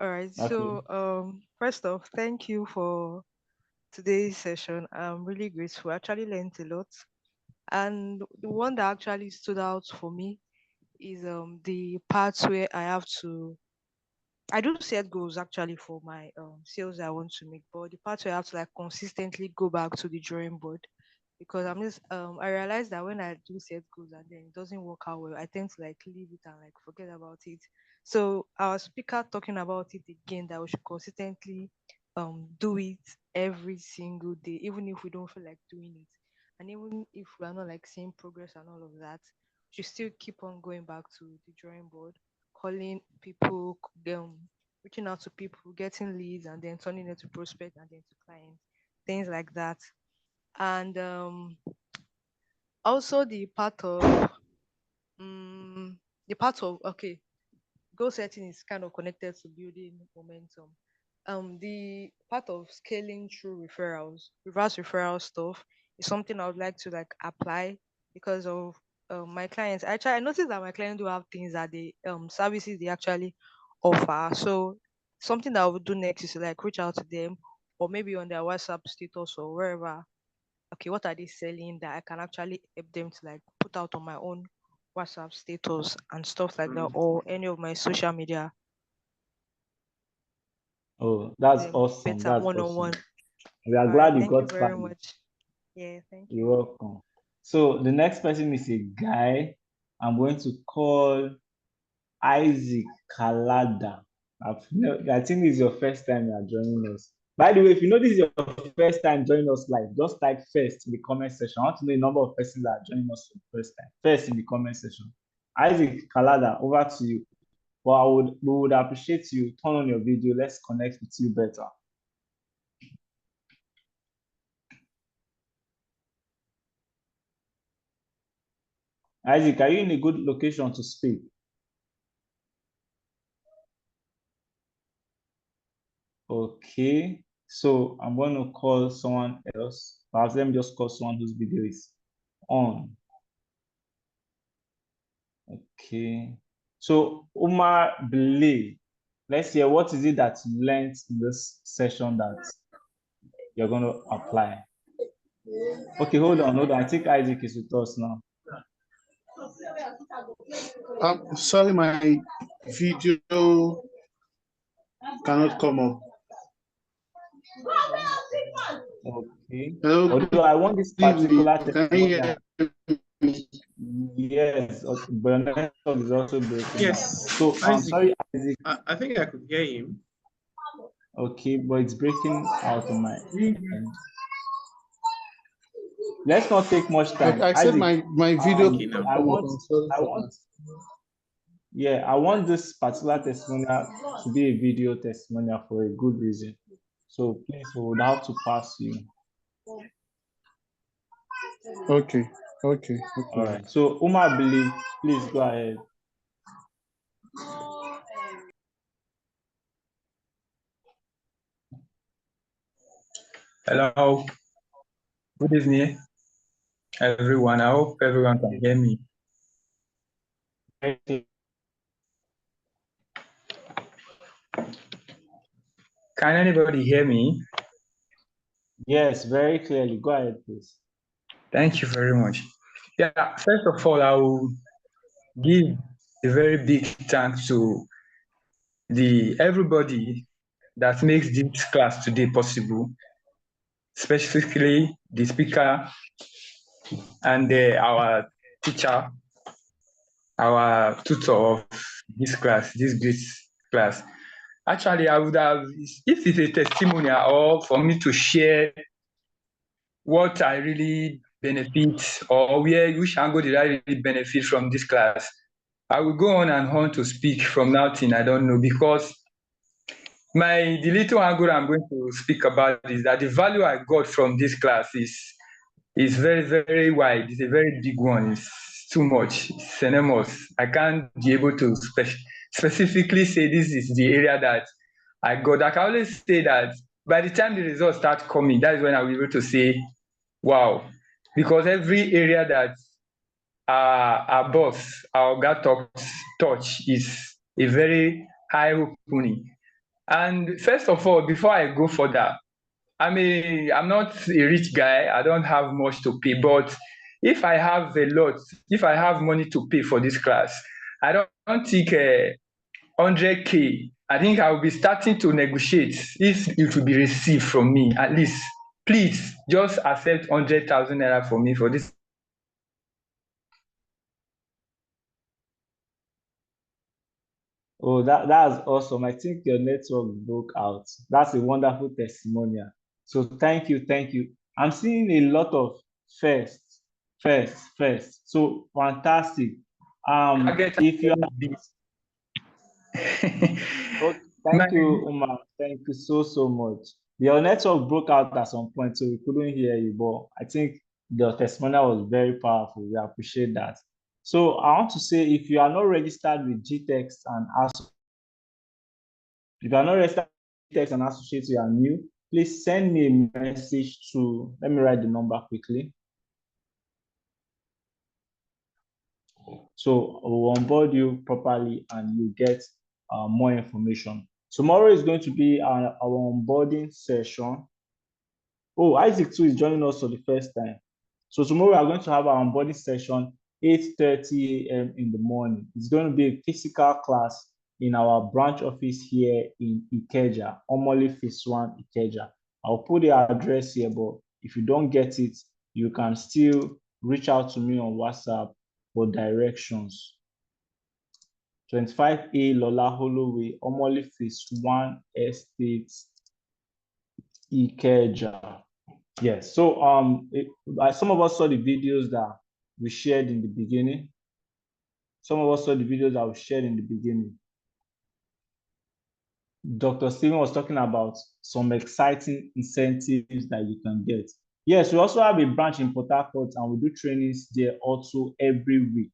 All right. Okay. So, first off, thank you for today's session. I'm really grateful. I actually learned a lot. And the one that actually stood out for me is the parts where I do set goals actually for my sales I want to make, but the part where I have to like consistently go back to the drawing board, because I realized that when I do set goals and then it doesn't work out well, I tend to like leave it and like forget about it. So our speaker talking about it again, that we should consistently do it every single day, even if we don't feel like doing it. And even if we are not like seeing progress and all of that, we should still keep on going back to the drawing board, calling people, reaching out to people, getting leads, and then turning it to prospect and then to clients, things like that. And also um, the part of okay, goal setting is kind of connected to building momentum. The part of scaling through referrals, reverse referral stuff is something I would like to like apply because of my clients. Actually, I noticed that my clients do have things that they services they actually offer. So something that I would do next is to like reach out to them or maybe on their WhatsApp status or wherever. Okay, what are they selling that I can actually help them to like put out on my own WhatsApp status and stuff like that, or any of my social media. Oh, that's Them awesome. better That's one on awesome. one. We are All right, glad you thank you got very started. much. Yeah, thank you. You're welcome. So the next person is a guy. I'm going to call Isaac Kalada. I think this is your first time you are joining us. By the way, if you know this is your first time joining us live, just type first in the comment section. I want to know the number of persons that are joining us for the first time. First in the comment section. Isaac Kalada, over to you. But we would appreciate you turn on your video. Let's connect with you better. Isaac, are you in a good location to speak? Okay, so I'm going to call someone else. Perhaps let me just call someone whose video is on. Okay, so Umar Bele, let's hear what is it that you learned in this session that you're going to apply. Okay, hold on. I think Isaac is with us now. Sorry, my video cannot come up. Okay. Hello. Although I want this particular testimonial. Yes, but network is also breaking. Yes. So I'm sorry, Isaac. I think I could hear him. Okay, but it's breaking out on my end. Let's not take much time. I said Isaac, my video. I want this particular testimonial to be a video testimonial for a good reason. So please, we would have to pass you. Okay. All right. So Umar Bele, please go ahead. Hello. Good evening, everyone. I hope everyone can hear me. Can anybody hear me? Yes, very clearly. Go ahead, please. Thank you very much. Yeah, first of all, I will give a very big thanks to everybody that makes this class today possible, specifically the speaker and our teacher, our tutor of this class, this great class. Actually, I would have, if it's a testimonial or for me to share what I really benefit or which angle did I really benefit from this class, I will go on and on to speak from now till I don't know, because the little angle I'm going to speak about is that the value I got from this class is very, very wide. It's a very big one. It's too much. It's enormous. I can't be able to specifically say this is the area that I got. I can always say that by the time the results start coming, that is when I'll be able to say, wow, because every area that our boss, our God touch is a very eye-opening. And first of all, before I go further, I'm not a rich guy. I don't have much to pay, but if I have if I have money to pay for this class, I don't think 100K. I think I will be starting to negotiate if it will be received from me. At least, please just accept 100,000 naira for me for this. Oh, that's awesome. I think your network broke out. That's a wonderful testimonial. So thank you. I'm seeing a lot of first, first. So fantastic. If you are this. oh, thank you, Umar. Thank you so much. Your network broke out at some point, so we couldn't hear you, but I think the testimonial was very powerful. We appreciate that. So I want to say, if you are not registered with GTEx and if you are not registered with GTEx and Associates, you are new, please send me a message to, let me write the number quickly. So we'll onboard you properly and you get more information. Tomorrow is going to be our onboarding session. Oh, Isaac too is joining us for the first time. So tomorrow we are going to have our onboarding session 8:30 a.m. in the morning. It's going to be a physical class in our branch office here in Ikeja, Omole Phase 1 Ikeja. I'll put the address here, but if you don't get it, you can still reach out to me on WhatsApp for directions. 25A Lola Holloway, Omole Phase 1 Estate, Ikeja. Yes, so some of us saw the videos that we shared in the beginning. Dr. Stephen was talking about some exciting incentives that you can get. Yes, we also have a branch in Port Harcourt and we do trainings there also every week.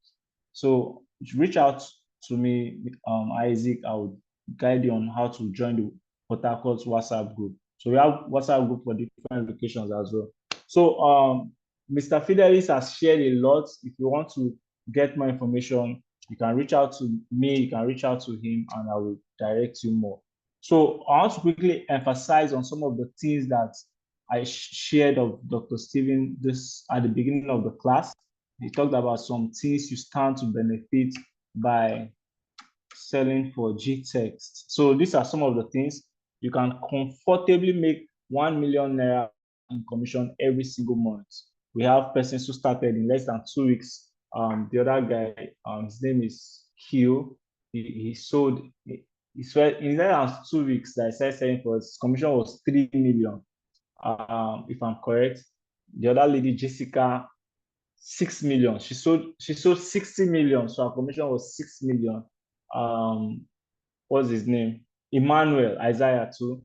So reach out to me, Isaac. I will guide you on how to join the Port Harcourt WhatsApp group. So we have WhatsApp group for different locations as well. So Mr. Fidelis has shared a lot. If you want to get more information, you can reach out to me, you can reach out to him, and I will direct you more. So I want to quickly emphasize on some of the things that I shared of Dr. Stephen this at the beginning of the class. He talked about some things you stand to benefit by selling for GTEx. So these are some of the things you can comfortably make 1 million naira in commission every single month. We have persons who started in less than 2 weeks. The other guy, his name is Hugh. He sold. He said in less than 2 weeks that I started selling for, his commission was 3 million. If I'm correct. The other lady, Jessica, 6 million. She sold 60 million, so her commission was 6 million. What's his name? Emmanuel Isaiah too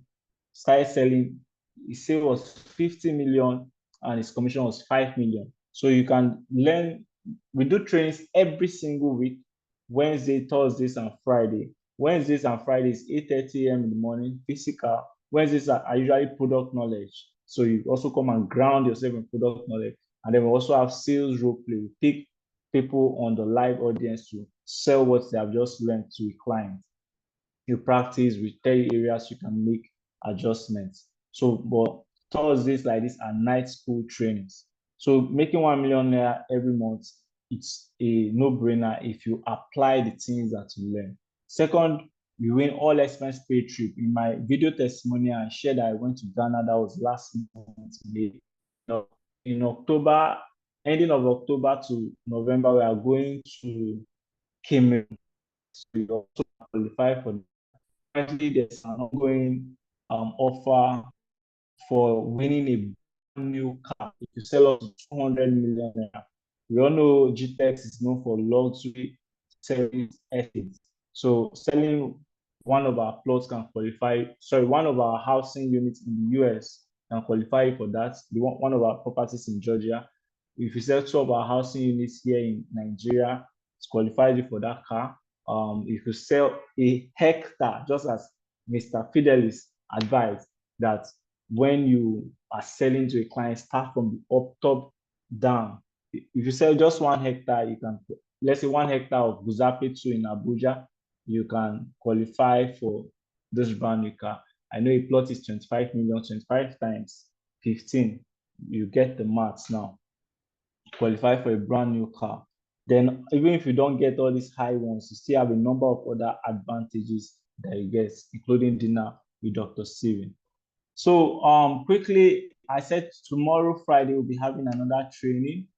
started selling. His sale was 50 million and his commission was 5 million. So you can learn. We do trainings every single week, Wednesday, Thursdays, and Friday. Wednesdays and Fridays, 8:30 a.m. in the morning, physical. Wednesdays are usually product knowledge. So you also come and ground yourself in product knowledge. And then we also have sales role play. We pick people on the live audience to sell what they have just learned to a client. You practice, we tell you areas you can make adjustments. So, but Thursdays like this are night school trainings. So making 1 million naira every month, it's a no-brainer if you apply the things that you learn. Second, you win all expense paid trip. In my video testimonial, I shared that I went to Ghana. That was last month, May. In October, ending of October to November, we are going to Cameroon. So we also qualify for. Currently, there's an ongoing offer for winning a new car. If you sell up to 200 million naira. We all know GTEx is known for luxury service ethics. So selling one of our plots can qualify, one of our housing units in the US can qualify for that. We want one of our properties in Georgia. If you sell 2 of our housing units here in Nigeria, it qualifies you for that car. If you sell a hectare, just as Mr. Fidelis advised, that when you are selling to a client, start from the up top down. If you sell just 1 hectare, you can, let's say 1 hectare of Buzape 2 in Abuja, you can qualify for this brand new car. I know a plot is 25 million, 25 times 15. You get the maths now. Qualify for a brand new car. Then even if you don't get all these high ones, you still have a number of other advantages that you get, including dinner with Dr. Steven. So quickly, I said tomorrow, Friday, we'll be having another training.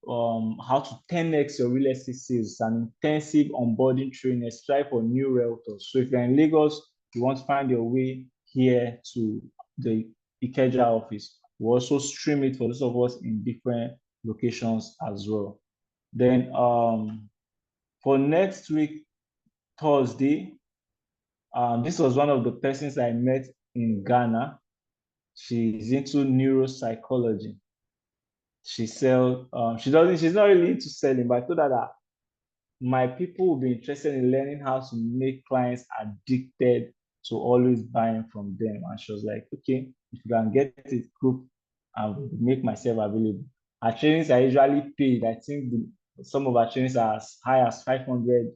How to 10x your real estate sales, an intensive onboarding training, strive for new realtors. So if you're in Lagos, you want to find your way here to the Ikeja office. We'll also stream it for those of us in different locations as well. Then for next week, Thursday, this was one of the persons I met in Ghana. She's into neuropsychology. She's not really into selling, but I told her that my people will be interested in learning how to make clients addicted to always buying from them. And she was like, okay, if you can get it group, I will make myself available. Our trainings are usually paid. I think some of our trainings are as high as $500.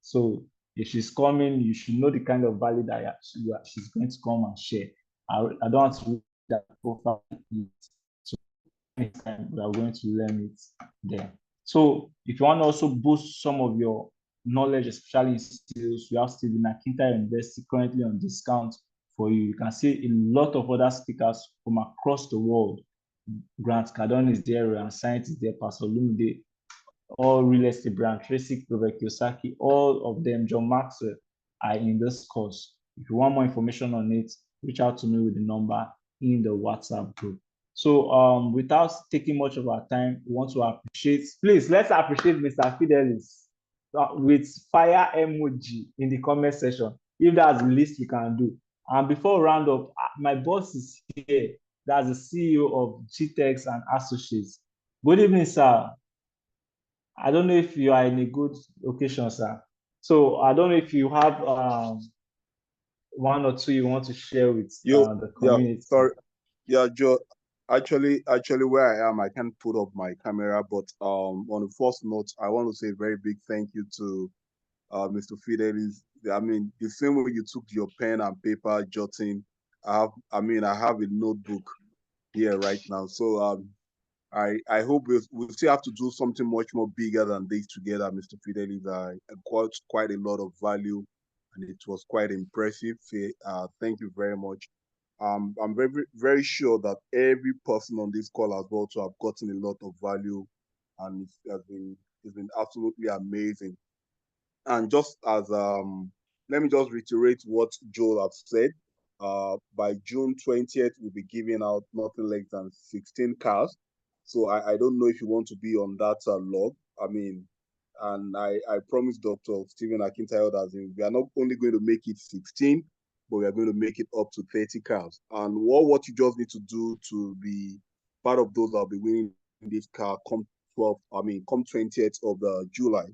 So if she's coming, you should know the kind of value that she's going to come and share. I don't want to read that profile. So next time we are going to learn it there. So if you want to also boost some of your knowledge, especially in sales, we have Stephen Akintayo University currently on discount for you. You can see a lot of other speakers from across the world. Grant Cardone is there, Ryan Science is there, Pastor Lumide, all real estate brand, Tracy Kiyosaki, all of them, John Maxwell, are in this course. If you want more information on it, reach out to me with the number in the WhatsApp group. So without taking much of our time, we want to appreciate, please, let's appreciate Mr. Fidelis with fire emoji in the comment section, if that's the least we can do. And before we round up, my boss is here. That's the CEO of GTEX and Associates. Good evening, sir. I don't know if you are in a good location, sir. So I don't know if you have one or two you want to share with the community. Yeah, sorry. Yeah, Joe. Actually, where I am, I can't put up my camera. But on the first note, I want to say a very big thank you to Mr. Fidelis. I mean, the same way you took your pen and paper jotting, I have a notebook here right now. So I hope we'll still have to do something much more bigger than this together, Mr. Fidelis. I got quite a lot of value, and it was quite impressive. Thank you very much. I'm very, very sure that every person on this call has also have gotten a lot of value, and it's been absolutely amazing. And just as let me just reiterate what Joel has said. By June 20th, we'll be giving out nothing less than 16 cars. So I don't know if you want to be on that log. I mean, and I promised Dr. Stephen Akintayo that we are not only going to make it 16, but we are going to make it up to 30 cars. And what you just need to do to be part of those that will be winning this car come 20th of July,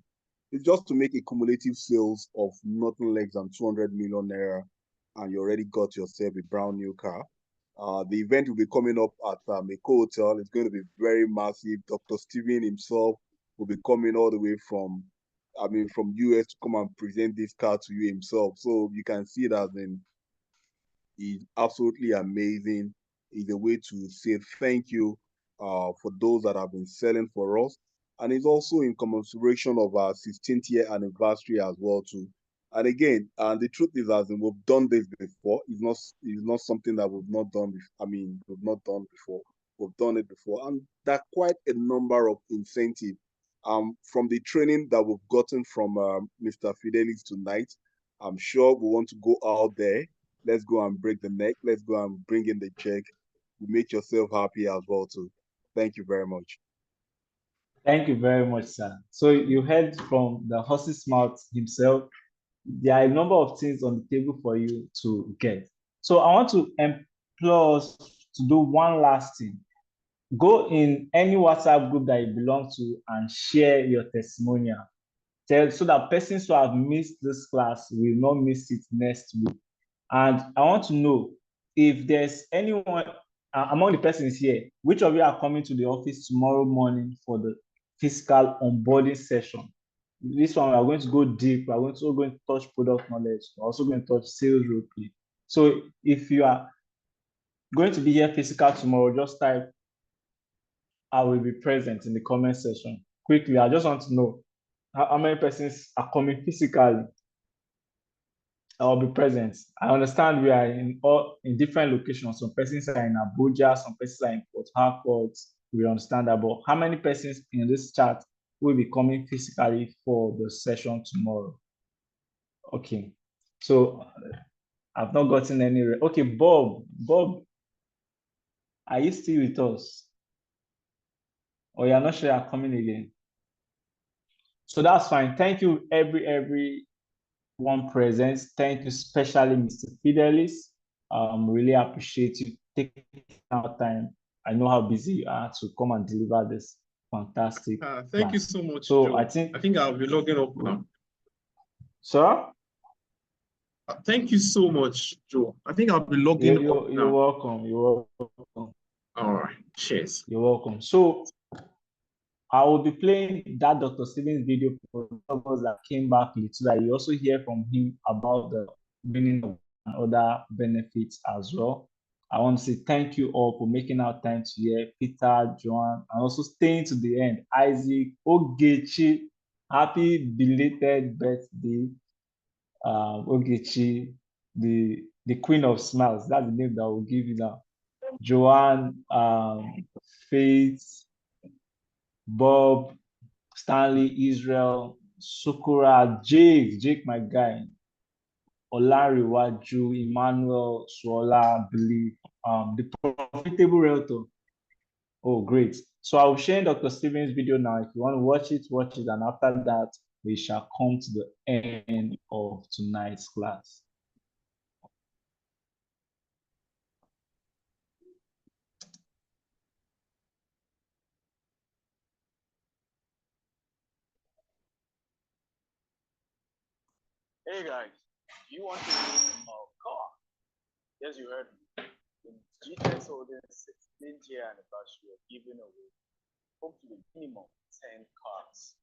is just to make a cumulative sales of nothing less than 200 million naira, and you already got yourself a brand new car. The event will be coming up at Meko Hotel. It's going to be very massive. Dr. Stephen himself will be coming all the way from US to come and present this car to you himself. So you can see that he's absolutely amazing. It's a way to say thank you for those that have been selling for us. And it's also in commemoration of our 16th year anniversary as well too. And again, the truth is, as in, we've done this before. It's not something that we've not done before. We've not done before. We've done it before, and there are quite a number of incentives. From the training that we've gotten from Mr. Fidelis tonight, I'm sure we want to go out there. Let's go and break the neck. Let's go and bring in the check. Make yourself happy as well too. Thank you very much. Thank you very much, sir. So you heard from the horse's mouth himself. There are a number of things on the table for you to get. So I want to implore us to do one last thing. Go in any WhatsApp group that you belong to and share your testimonial. So that persons who have missed this class will not miss it next week. And I want to know if there's anyone among the persons here, which of you are coming to the office tomorrow morning for the fiscal onboarding session? This one, we are going to go deep. We are also going to touch product knowledge. We're also going to touch sales role play. So if you are going to be here physical tomorrow, just type I will be present in the comment section. Quickly, I just want to know how many persons are coming physically. I'll be present. I understand we are in different locations. Some persons are in Abuja, some persons are in Port Harcourt. We understand that, but how many persons in this chat will be coming physically for the session tomorrow? Okay, so I've not gotten any. Okay, Bob, are you still with us? Or you're not sure you're coming again? So that's fine. Thank you, everyone present. Thank you, especially Mr. Fidelis. Really appreciate you taking our time. I know how busy you are to come and deliver this fantastic. Thank you so much, So Joe. I think I'll be logging up now. Sir? Thank you so much, Joe. I think I'll be logging up now. You're welcome. You're welcome. All right. Cheers. You're welcome. So I will be playing that Dr. Stevens video for those that came back so that you also hear from him about the meaning of and other benefits as well. I want to say thank you all for making our time to hear Peter, Joan, and also staying to the end. Isaac, Ogechi, happy belated birthday. Ogechi, the Queen of Smiles. That's the name that we'll give you now. Joanne, Faith, Bob, Stanley, Israel, Sukura, Jake, my guy, Olariwaju, Emmanuel, Suola, Believe, the Profitable Realtor. Oh, great. So I'll share Dr. Stevens' video now. If you want to watch it, and after that, we shall come to the end of tonight's class. Hey guys, do you want to win a car? Yes, you heard me. In GTEx Holdings 16th year anniversary, we're giving away hopefully minimum 10 cars.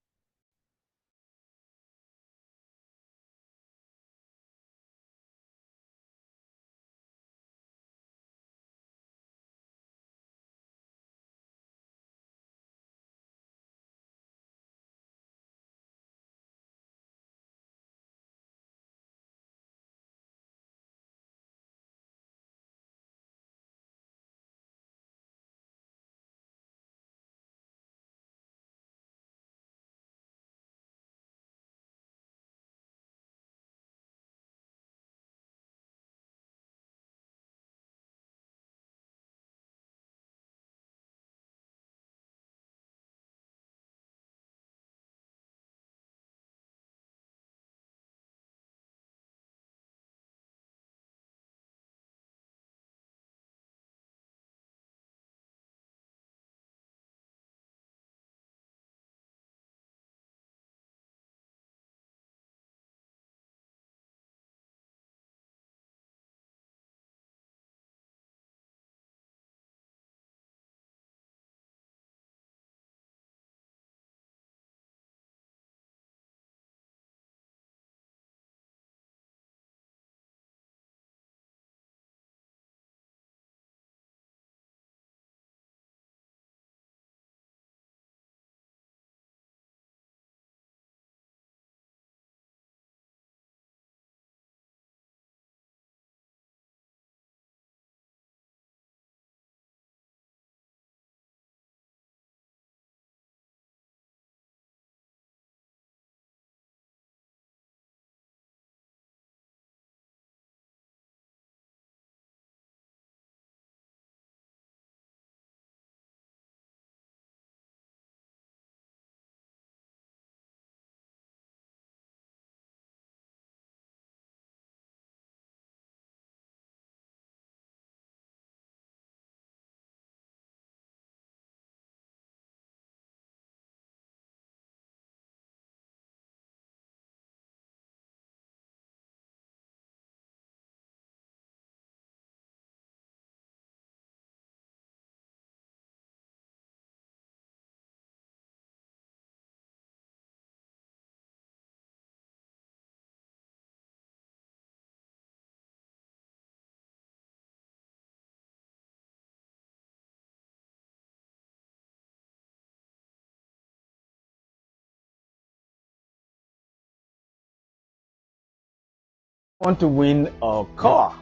Want to win a car?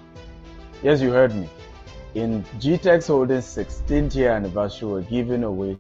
Yes, you heard me. In GTEx Holdings 16th year anniversary, we're giving away